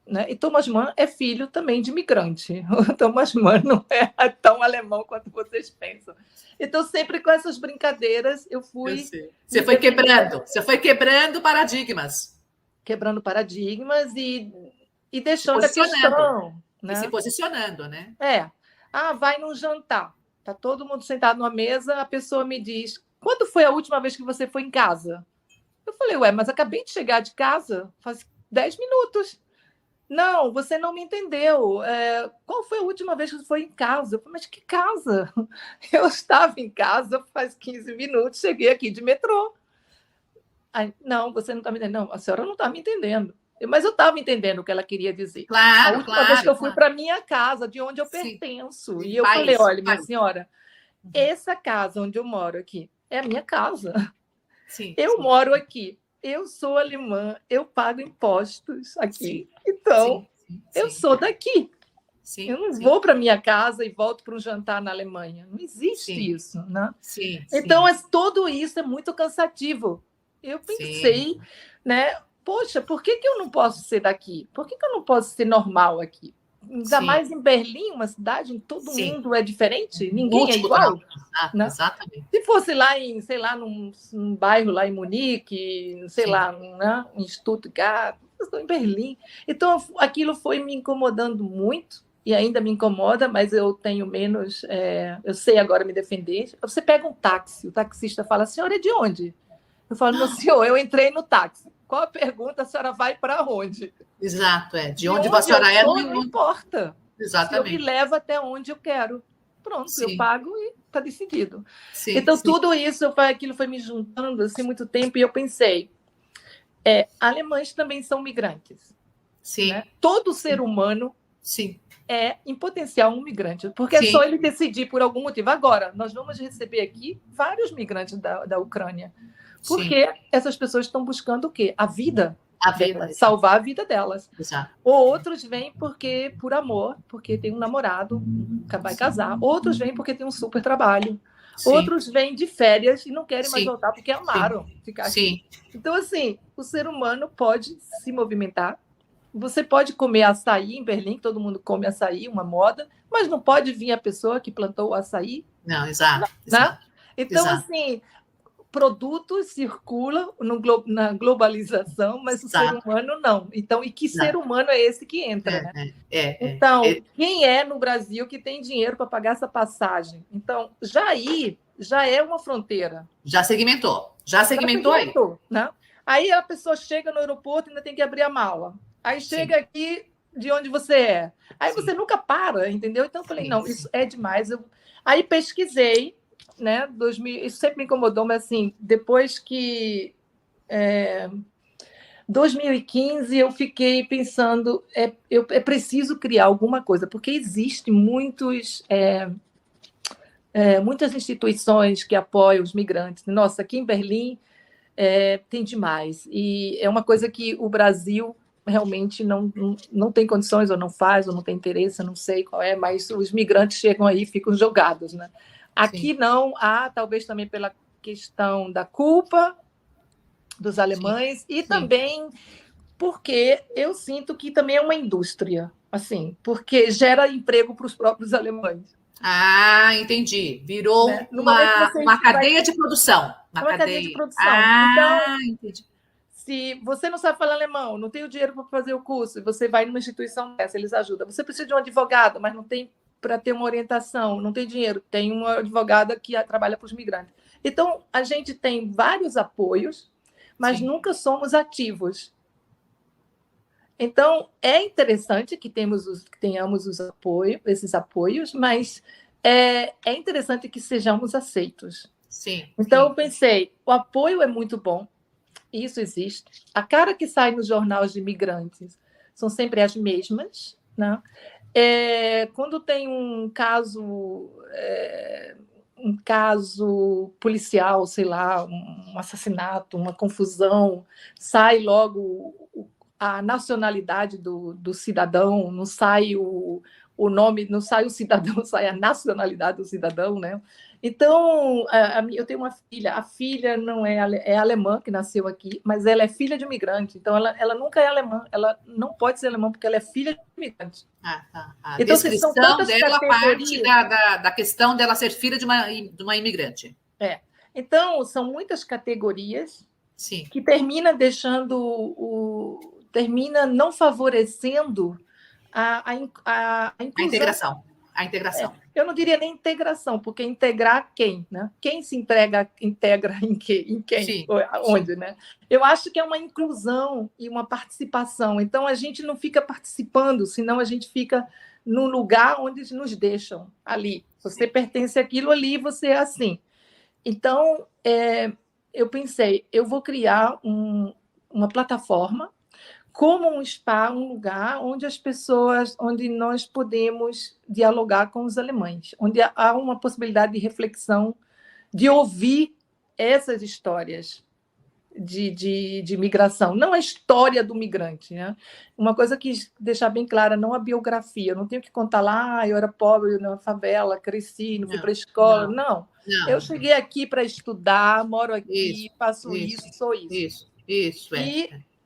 Né? E Thomas Mann é filho também de imigrante. O Thomas Mann não é tão alemão quanto vocês pensam. Então, sempre com essas brincadeiras, eu fui. Você foi quebrando paradigmas. Quebrando paradigmas e deixando a questão. Né? E se posicionando, né? Vai num jantar. Está todo mundo sentado numa mesa, a pessoa me diz: quando foi a última vez que você foi em casa? Eu falei, mas acabei de chegar de casa, faz 10 minutos. Não, você não me entendeu. Qual foi a última vez que você foi em casa? Eu falei, mas que casa? Eu estava em casa faz 15 minutos, cheguei aqui de metrô. Aí, não, você não está me entendendo. Não, a senhora não está me entendendo. Mas eu estava entendendo o que ela queria dizer. Claro, a última vez que eu fui para minha casa, de onde eu pertenço. Sim, e eu falei, olha, minha senhora, essa casa onde eu moro aqui é a minha casa. Eu moro aqui. Eu sou alemã, eu pago impostos aqui. Então, eu sou daqui. Eu não vou para minha casa e volto para um jantar na Alemanha. Não existe isso, né? Então, tudo isso é muito cansativo. Eu pensei, né? Poxa, por que eu não posso ser daqui? Por que eu não posso ser normal aqui? Ainda mais em Berlim, uma cidade em que todo mundo é diferente, ninguém é igual. Né? Exatamente. Se fosse lá em, sei lá, num bairro lá em Munique, sei lá, né? Em Stuttgart, estou em Berlim. Então, aquilo foi me incomodando muito, e ainda me incomoda, mas eu tenho menos, eu sei agora me defender. Você pega um táxi, o taxista fala, a senhora é de onde? Eu falo, meu senhor, eu entrei no táxi. Qual a pergunta? A senhora vai para onde? Exato, de onde a senhora é, não importa. Exatamente. Se eu me levo até onde eu quero. Pronto, eu pago e está decidido. Então, tudo isso, aquilo foi me juntando assim muito tempo, e eu pensei, alemães também são migrantes. Né? Todo ser humano é, em potencial, um migrante, porque é só ele decidir por algum motivo. Agora, nós vamos receber aqui vários migrantes da Ucrânia, porque essas pessoas estão buscando o quê? A vida. Salvar a vida delas. Ou outros vêm por amor, porque tem um namorado, vai casar. Outros vêm porque tem um super trabalho. Outros vêm de férias e não querem mais Sim. voltar porque amaram ficar aqui. Então, assim, o ser humano pode se movimentar. Você pode comer açaí em Berlim, todo mundo come açaí, uma moda, mas não pode vir a pessoa que plantou o açaí. Não, exato. Né? Então, assim, produtos circulam na globalização, mas o ser humano não. Então, e que ser humano é esse que entra, né? Então, quem é no Brasil que tem dinheiro para pagar essa passagem? Então, já é uma fronteira. Já segmentou aí. Né? Aí a pessoa chega no aeroporto e ainda tem que abrir a mala. Aí chega aqui de onde você é. Aí você nunca para, entendeu? Então eu falei, não, isso é demais. Aí pesquisei, né? Isso sempre me incomodou, mas assim, depois que 2015 eu fiquei pensando, é preciso criar alguma coisa, porque existem muitas instituições que apoiam os migrantes. Nossa, aqui em Berlim tem demais. E é uma coisa que o Brasil realmente não tem condições, ou não faz, ou não tem interesse, eu não sei qual é, mas os migrantes chegam aí e ficam jogados. Né? Aqui não há, talvez também pela questão da culpa dos alemães, e também porque eu sinto que também é uma indústria, assim, porque gera emprego para os próprios alemães. Ah, entendi. Virou uma cadeia de produção. Uma cadeia de produção. Então, entendi. Se você não sabe falar alemão, não tem o dinheiro para fazer o curso, e você vai numa instituição dessa, eles ajudam. Você precisa de um advogado, mas não tem para ter uma orientação, não tem dinheiro. Tem uma advogada que trabalha para os migrantes. Então, a gente tem vários apoios, mas nunca somos ativos. Então, é interessante que tenhamos esses apoios, mas é interessante que sejamos aceitos. Então, eu pensei, o apoio é muito bom, isso existe. A cara que sai nos jornais de imigrantes são sempre as mesmas. Né? Quando tem um caso policial, sei lá, um assassinato, uma confusão, sai logo a nacionalidade do cidadão, não sai o nome, não sai o cidadão, sai a nacionalidade do cidadão, né? Então, eu tenho uma filha, a filha não é alemã, que nasceu aqui, mas ela é filha de imigrante, então ela nunca é alemã, ela não pode ser alemã porque ela é filha de imigrante. A então, descrição dela parte da questão dela ser filha de uma imigrante. Então, são muitas categorias que termina não favorecendo a inclusão. A integração. Eu não diria nem integração, porque integrar quem? Né? Quem se integra em quem? Onde? Né? Eu acho que é uma inclusão e uma participação. Então, a gente não fica participando, senão a gente fica num lugar onde nos deixam ali. Você pertence àquilo ali, você é assim. Então, eu pensei, eu vou criar uma plataforma como um spa, um lugar onde nós podemos dialogar com os alemães, onde há uma possibilidade de reflexão, de ouvir essas histórias de migração, não a história do migrante. Né? Uma coisa que deixar bem clara, não a biografia, eu não tenho que contar lá, eu era pobre na favela, cresci, não fui para a escola, não. Eu cheguei aqui para estudar, moro aqui, faço isso, sou isso. Isso.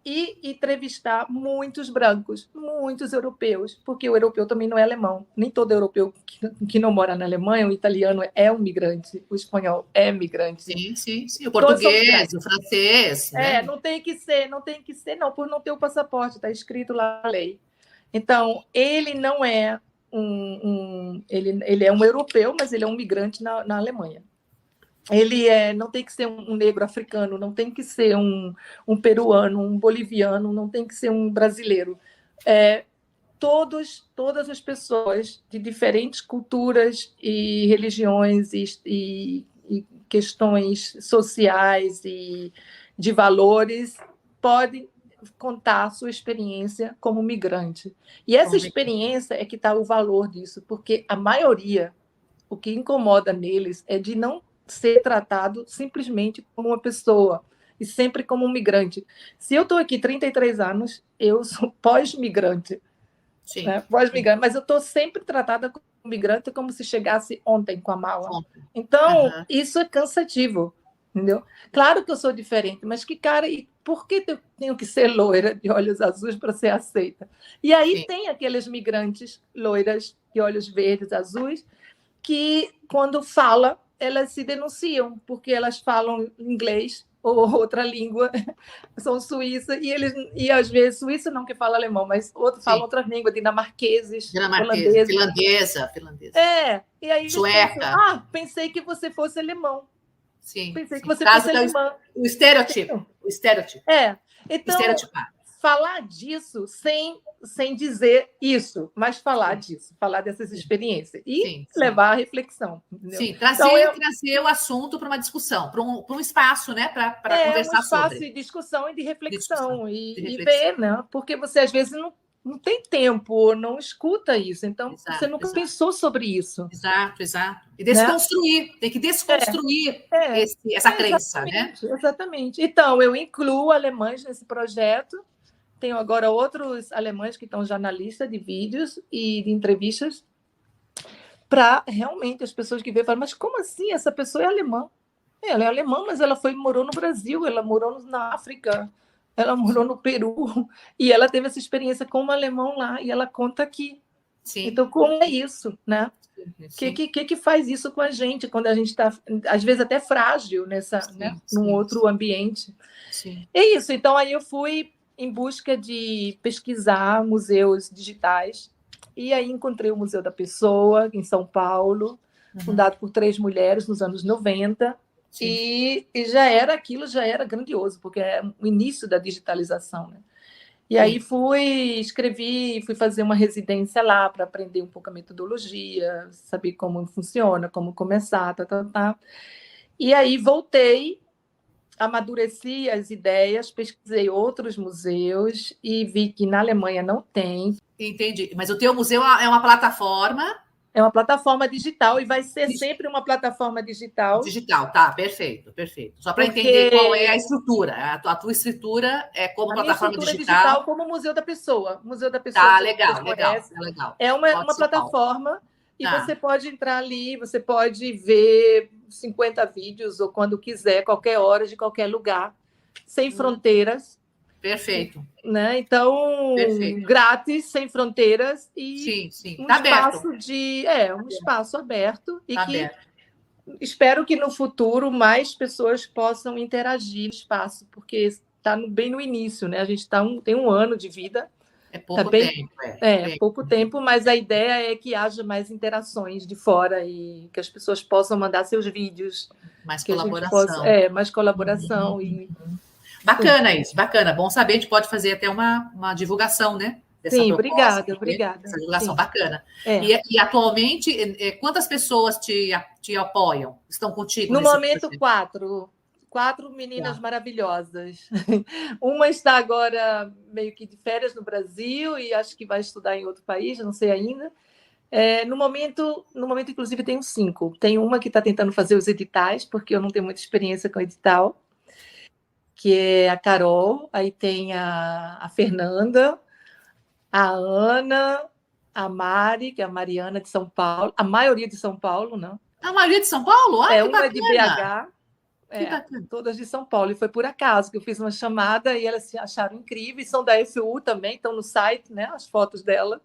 E entrevistar muitos brancos, muitos europeus, porque o europeu também não é alemão. Nem todo europeu que não mora na Alemanha, o italiano é um migrante, o espanhol é migrante. Sim. O português, o francês. Né? Não tem que ser, por não ter o passaporte, está escrito lá na lei. Então, ele não é ele é um europeu, mas ele é um migrante na Alemanha. Ele não tem que ser um negro africano, não tem que ser um peruano, um boliviano, não tem que ser um brasileiro. Todas as pessoas de diferentes culturas e religiões e questões sociais e de valores podem contar a sua experiência como migrante. E essa experiência é que está o valor disso, porque a maioria, o que incomoda neles é de não ser tratado simplesmente como uma pessoa e sempre como um migrante. Se eu estou aqui 33 anos, eu sou pós-migrante. Né? Pós-migrante, mas eu estou sempre tratada como migrante como se chegasse ontem com a mala. Ontem. Então, isso é cansativo, entendeu? Claro que eu sou diferente, mas que cara, e por que eu tenho que ser loira de olhos azuis para ser aceita? E aí tem aqueles migrantes loiras de olhos verdes, azuis, que quando fala, elas se denunciam, porque elas falam inglês ou outra língua, são suíças, e às vezes, suíça não que fala alemão, mas outro fala outra língua, dinamarqueses, finlandesa. E aí Sueca. Pensam, pensei que você fosse alemão. Sim. Pensei que você fosse alemã. O estereotipo. Então, estereotipar. Falar disso sem dizer isso, mas falar disso, falar dessas experiências e levar à reflexão. Entendeu? Sim, trazer o assunto para uma discussão, para um espaço, né, para conversar sobre. Um espaço de discussão e de reflexão, e ver, né? Porque você às vezes não tem tempo, não escuta isso, então você nunca pensou sobre isso. Exato. E desconstruir, né? Tem que desconstruir essa crença, né? Exatamente. Então, eu incluo alemães nesse projeto. Tenho agora outros alemães que estão já na lista de vídeos e de entrevistas para realmente as pessoas que veem falam, mas como assim? Essa pessoa é alemã. Ela é alemã, mas ela morou no Brasil, ela morou na África, ela morou no Peru, e ela teve essa experiência como alemão lá, e ela conta aqui. Sim. Então, como é isso, né? O que faz isso com a gente quando a gente está, às vezes, até frágil num outro ambiente? Sim. É isso. Então, aí eu fui em busca de pesquisar museus digitais, e aí encontrei o Museu da Pessoa, em São Paulo, fundado por 3 mulheres nos anos 90, e já era grandioso, porque é o início da digitalização, né? E aí fui fazer uma residência lá para aprender um pouco a metodologia, saber como funciona, como começar, tá. E aí voltei, amadureci as ideias, pesquisei outros museus e vi que na Alemanha não tem. Entendi. Mas o teu museu é uma plataforma? É uma plataforma digital e vai ser sempre uma plataforma digital. Digital, tá, perfeito. Só para entender qual é a estrutura. A tua estrutura é como plataforma digital. Como o Museu da Pessoa. Museu da Pessoa. Tá, legal. É uma plataforma e você pode entrar ali, você pode ver 50 vídeos ou quando quiser, qualquer hora, de qualquer lugar, sem fronteiras. Perfeito. Né? Então, grátis, sem fronteiras e um espaço aberto. Um espaço aberto e que espero que no futuro mais pessoas possam interagir no espaço, porque está bem no início, né? A gente tem 1 ano de vida. É pouco tempo. Pouco tempo, mas a ideia é que haja mais interações de fora e que as pessoas possam mandar seus vídeos. Mais colaboração. Mais colaboração. Bacana isso, bacana. Bom saber, a gente pode fazer até uma divulgação, né? Dessa proposta, obrigada. Essa divulgação bacana. E atualmente, quantas pessoas te apoiam? Estão contigo? No momento, 4. 4 meninas maravilhosas. Uma está agora meio que de férias no Brasil e acho que vai estudar em outro país, não sei ainda. No momento, inclusive, tenho 5. Tem uma que está tentando fazer os editais, porque eu não tenho muita experiência com edital, que é a Carol, aí tem a Fernanda, a Ana, a Mari, que é a Mariana de São Paulo, a maioria de São Paulo, não? A maioria de São Paulo? Que uma de BH, todas de São Paulo, e foi por acaso que eu fiz uma chamada e elas se acharam incríveis, são da FU também, estão no site, né, as fotos dela.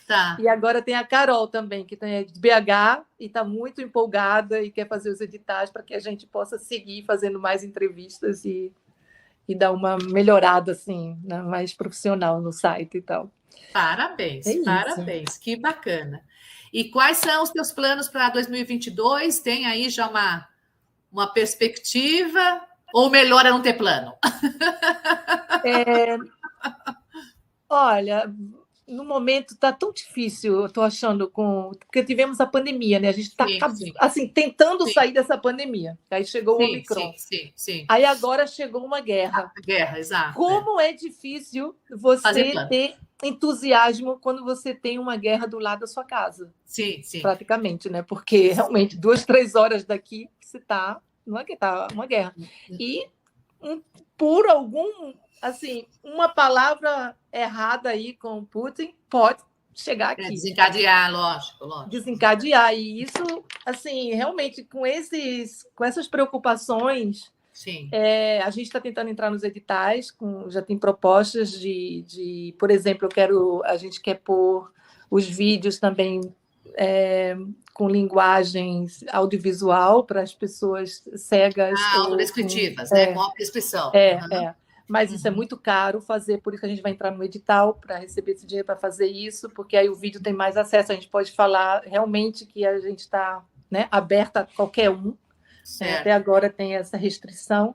Tá. E agora tem a Carol também, que é de BH e está muito empolgada e quer fazer os editais para que a gente possa seguir fazendo mais entrevistas e dar uma melhorada assim, né, mais profissional no site e tal. Parabéns, parabéns, que bacana. E quais são os teus planos para 2022? Tem aí já uma perspectiva? Ou melhor é não ter plano? Olha, no momento está tão difícil, eu estou achando, porque tivemos a pandemia, né? A gente está assim, tentando sair dessa pandemia. Aí chegou o Omicron. Sim. Aí agora chegou uma guerra. Guerra, exato. Como é difícil você ter entusiasmo quando você tem uma guerra do lado da sua casa. Sim. Praticamente, né? Porque realmente 2, 3 horas daqui você está, não é que está uma guerra. E por algum, assim, uma palavra errada aí com o Putin pode chegar aqui. Desencadear, lógico. Desencadear. E isso, assim, realmente, com essas preocupações, sim. A gente está tentando entrar nos editais, já tem propostas de, por exemplo, a gente quer pôr os vídeos também com linguagens audiovisual para as pessoas cegas. Autodescritivas, né? Com autodescrição. Mas isso é muito caro fazer, por isso que a gente vai entrar no edital para receber esse dinheiro para fazer isso, porque aí o vídeo tem mais acesso, a gente pode falar realmente que a gente está, né, aberta a qualquer um. Até agora tem essa restrição.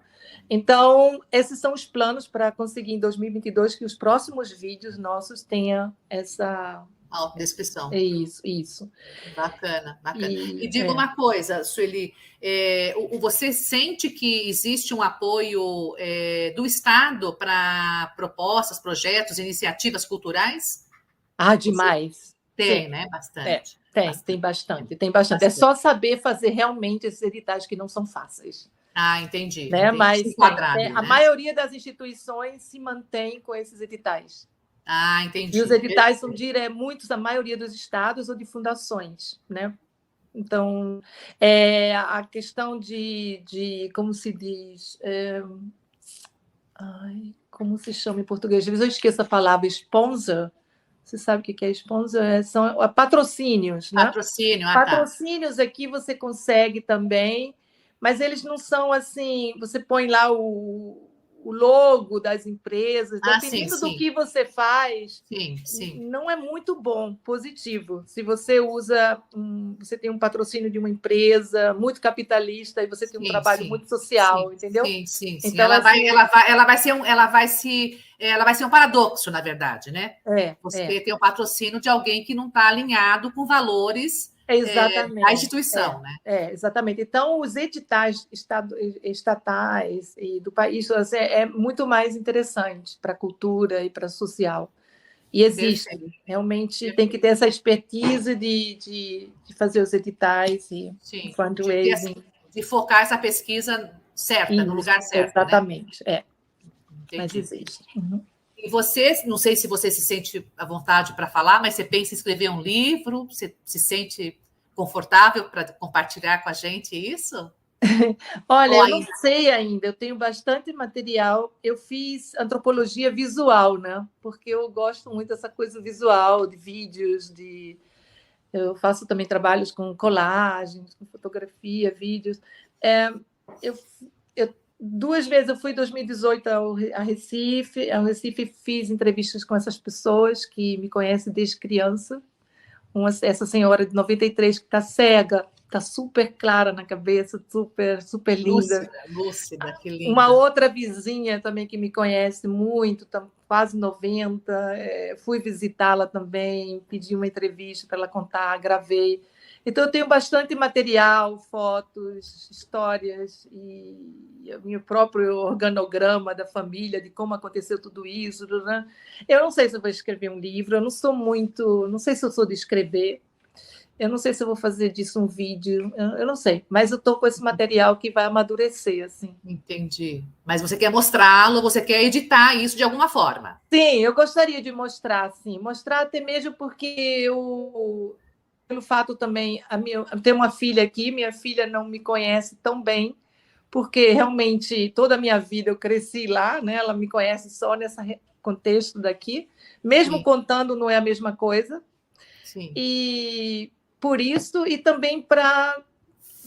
Então, esses são os planos para conseguir em 2022 que os próximos vídeos nossos tenham essa autodescrição. Isso. Bacana. E diga uma coisa, Sueli, você sente que existe um apoio do Estado para propostas, projetos, iniciativas culturais? Demais. Tem, né? Bastante. Tem bastante. É só saber fazer realmente esses editais que não são fáceis. Entendi. Né? Mas né? A maioria das instituições se mantém com esses editais. Entendi. E os editais são muitos, a maioria dos estados ou de fundações, né? Então, a questão de como se diz... como se chama em português? Às vezes eu esqueço a palavra sponsor. Você sabe o que é sponsor? São patrocínios, né? Patrocínios aqui você consegue também, mas eles não são assim, você põe lá o logo das empresas, dependendo do que você faz, não é muito bom, positivo. Se você você tem um patrocínio de uma empresa muito capitalista e você tem um trabalho muito social, entendeu? Sim. Então, ela vai ser um paradoxo, na verdade, né? Você tem o patrocínio de alguém que não está alinhado com valores da instituição, né? Exatamente. Então, os editais estatais e do país é muito mais interessante para a cultura e para a social. E existe. Realmente tem que ter essa expertise de fazer os editais e fundraising. De focar essa pesquisa certa, no lugar certo. Exatamente, Mas existe. E você, não sei se você se sente à vontade para falar, mas você pensa em escrever um livro? Você se sente confortável para compartilhar com a gente isso? Olha, eu não sei ainda. Eu tenho bastante material. Eu fiz antropologia visual, né? Porque eu gosto muito dessa coisa visual, de vídeos, eu faço também trabalhos com colagens, com fotografia, vídeos. Duas vezes eu fui em 2018 a Recife. Ao Recife fiz entrevistas com essas pessoas que me conhecem desde criança. Essa senhora de 93 que está cega, está super clara na cabeça, super linda. Lúcida, que linda. Uma outra vizinha também que me conhece muito, quase 90, fui visitá-la também, pedi uma entrevista para ela contar, gravei. Então, eu tenho bastante material, fotos, histórias e o meu próprio organograma da família, de como aconteceu tudo isso. Né? Eu não sei se eu vou escrever um livro, eu não sei se eu sou de escrever, eu não sei se eu vou fazer disso um vídeo, eu não sei, mas eu estou com esse material que vai amadurecer. Assim. Entendi. Mas você quer mostrá-lo, você quer editar isso de alguma forma? Sim, eu gostaria de mostrar, sim. Mostrar até mesmo porque pelo fato também, eu tenho uma filha aqui, minha filha não me conhece tão bem, porque realmente toda a minha vida eu cresci lá, né? Ela me conhece só nesse contexto daqui, mesmo contando não é a mesma coisa. Sim. E por isso, e também para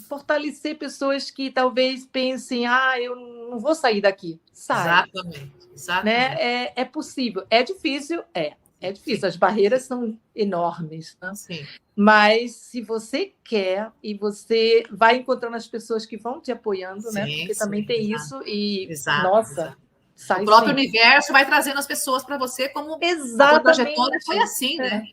fortalecer pessoas que talvez pensem, eu não vou sair daqui. Sai. Exatamente. Né? É possível. É difícil? É difícil. As barreiras são enormes. Né? Sim. Mas se você quer e você vai encontrando as pessoas que vão te apoiando, né? Porque também tem isso e nossa, o próprio universo vai trazendo as pessoas para você, como a tua trajetória foi assim, né?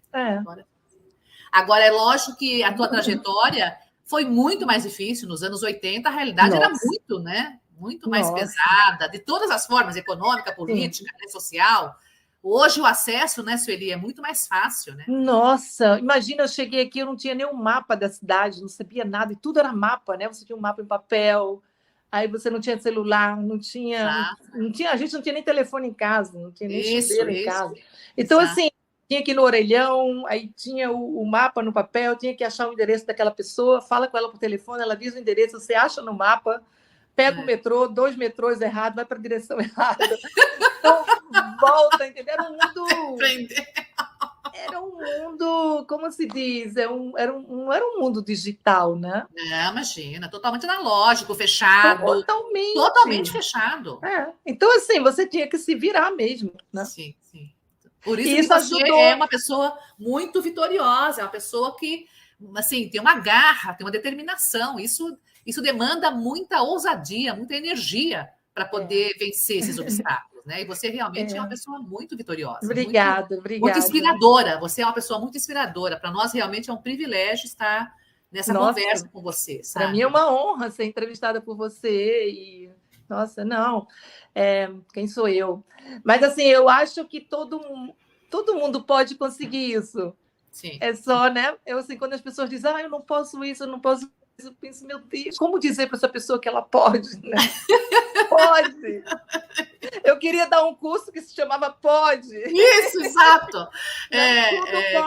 Agora é lógico que a tua trajetória foi muito mais difícil nos anos 80, a realidade era muito, né? Muito mais pesada, de todas as formas, econômica, política, né, social. Hoje o acesso, né, Sueli, é muito mais fácil, né? Nossa, imagina, eu cheguei aqui, eu não tinha nem um mapa da cidade, não sabia nada, e tudo era mapa, né? Você tinha um mapa em papel, aí você não tinha celular, não tinha, a gente não tinha nem telefone em casa, não tinha nem chuveiro em casa. Então, assim, tinha que ir no orelhão, aí tinha o mapa no papel, tinha que achar o endereço daquela pessoa, fala com ela por telefone, ela diz o endereço, você acha no mapa, pega o metrô, 2 metrôs errados, vai para a direção errada. Então, volta, entendeu? Era um mundo, como se diz, era um mundo digital, né? Não, imagina, totalmente analógico, fechado. Totalmente fechado. Então, assim, você tinha que se virar mesmo, né? Sim, sim. Por isso que você é uma pessoa muito vitoriosa, é uma pessoa que, assim, tem uma garra, tem uma determinação. Isso demanda muita ousadia, muita energia para poder vencer esses obstáculos, né? E você realmente é uma pessoa muito vitoriosa. Obrigada. Muito inspiradora. Você é uma pessoa muito inspiradora. Para nós, realmente, é um privilégio estar nessa conversa com você, sabe? Para mim é uma honra ser entrevistada por você e... Nossa, não. Quem sou eu? Mas, assim, eu acho que todo mundo pode conseguir isso. Sim. É só, né? Assim, quando as pessoas dizem, eu não posso isso, eu não posso isso, eu penso, meu Deus, como dizer para essa pessoa que ela pode, né? Pode! Eu queria dar um curso que se chamava Pode. Isso, exato.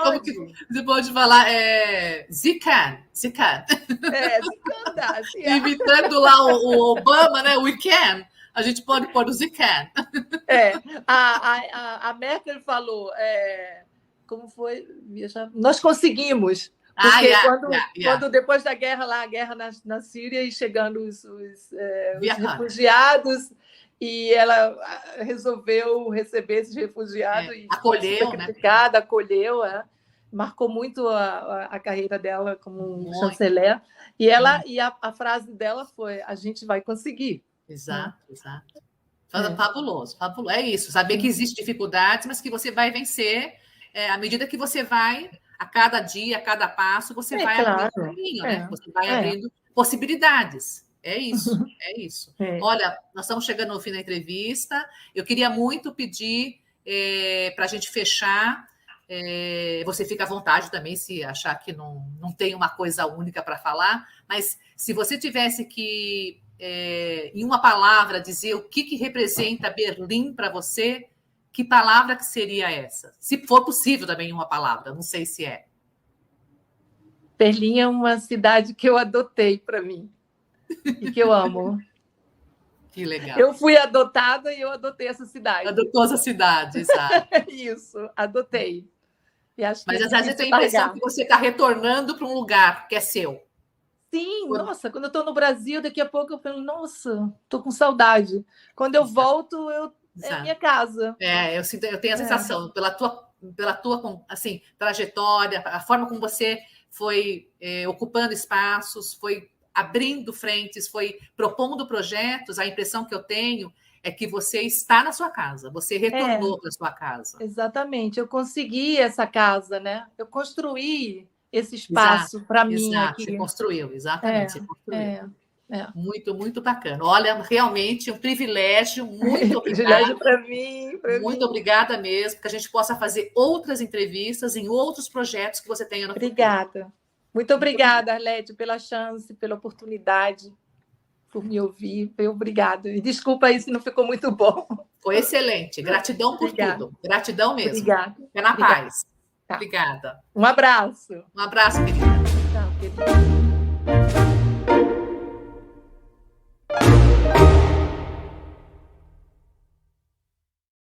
Como que você pode falar? Zican. Zican dá. Imitando lá o Obama, né? We can. A gente pode pôr o Zican. A Merkel falou, como foi? Nós conseguimos. Porque quando depois da guerra lá, a guerra na Síria e chegando os refugiados, e ela resolveu receber esses refugiados e acolheu, criticada, acolheu, marcou muito a carreira dela como chanceler. E a frase dela foi: a gente vai conseguir. Exato. Fabuloso. É isso, saber que existem dificuldades, mas que você vai vencer à medida que você vai. A cada dia, a cada passo, você vai abrindo caminho, né? Você vai abrindo possibilidades. É isso. Olha, nós estamos chegando no fim da entrevista. Eu queria muito pedir para a gente fechar. Você fica à vontade também, se achar que não tem uma coisa única para falar, mas se você tivesse que, em uma palavra, dizer o que representa Berlim para você, que palavra que seria essa? Se for possível também em uma palavra, não sei se é. Berlim é uma cidade que eu adotei para mim e que eu amo. Que legal. Eu fui adotada e eu adotei essa cidade. Adotou essa cidade, exato. Isso, adotei. E acho Mas às vezes eu tenho a impressão que você está retornando para um lugar que é seu. Sim, nossa, quando eu estou no Brasil, daqui a pouco eu falo, nossa, estou com saudade. Quando eu volto, é a minha casa. Eu tenho a sensação, pela tua assim, trajetória, a forma como você foi ocupando espaços, foi abrindo frentes, foi propondo projetos, a impressão que eu tenho é que você está na sua casa, você retornou para a sua casa. Exatamente, eu consegui essa casa, né? Eu construí esse espaço para mim aqui. Você construiu, exatamente, você construiu. Muito, muito bacana. Olha, realmente um privilégio, muito obrigada. Privilégio para mim. Muito obrigada mesmo, que a gente possa fazer outras entrevistas em outros projetos que você tenha no futuro. Muito obrigada, Arlete, pela chance, pela oportunidade, por me ouvir. Obrigada. E desculpa aí se não ficou muito bom. Foi excelente. Gratidão por tudo. Gratidão mesmo. Obrigada. Fica na paz. Tá. Obrigada. Um abraço. Um abraço, querida. Tchau, querida.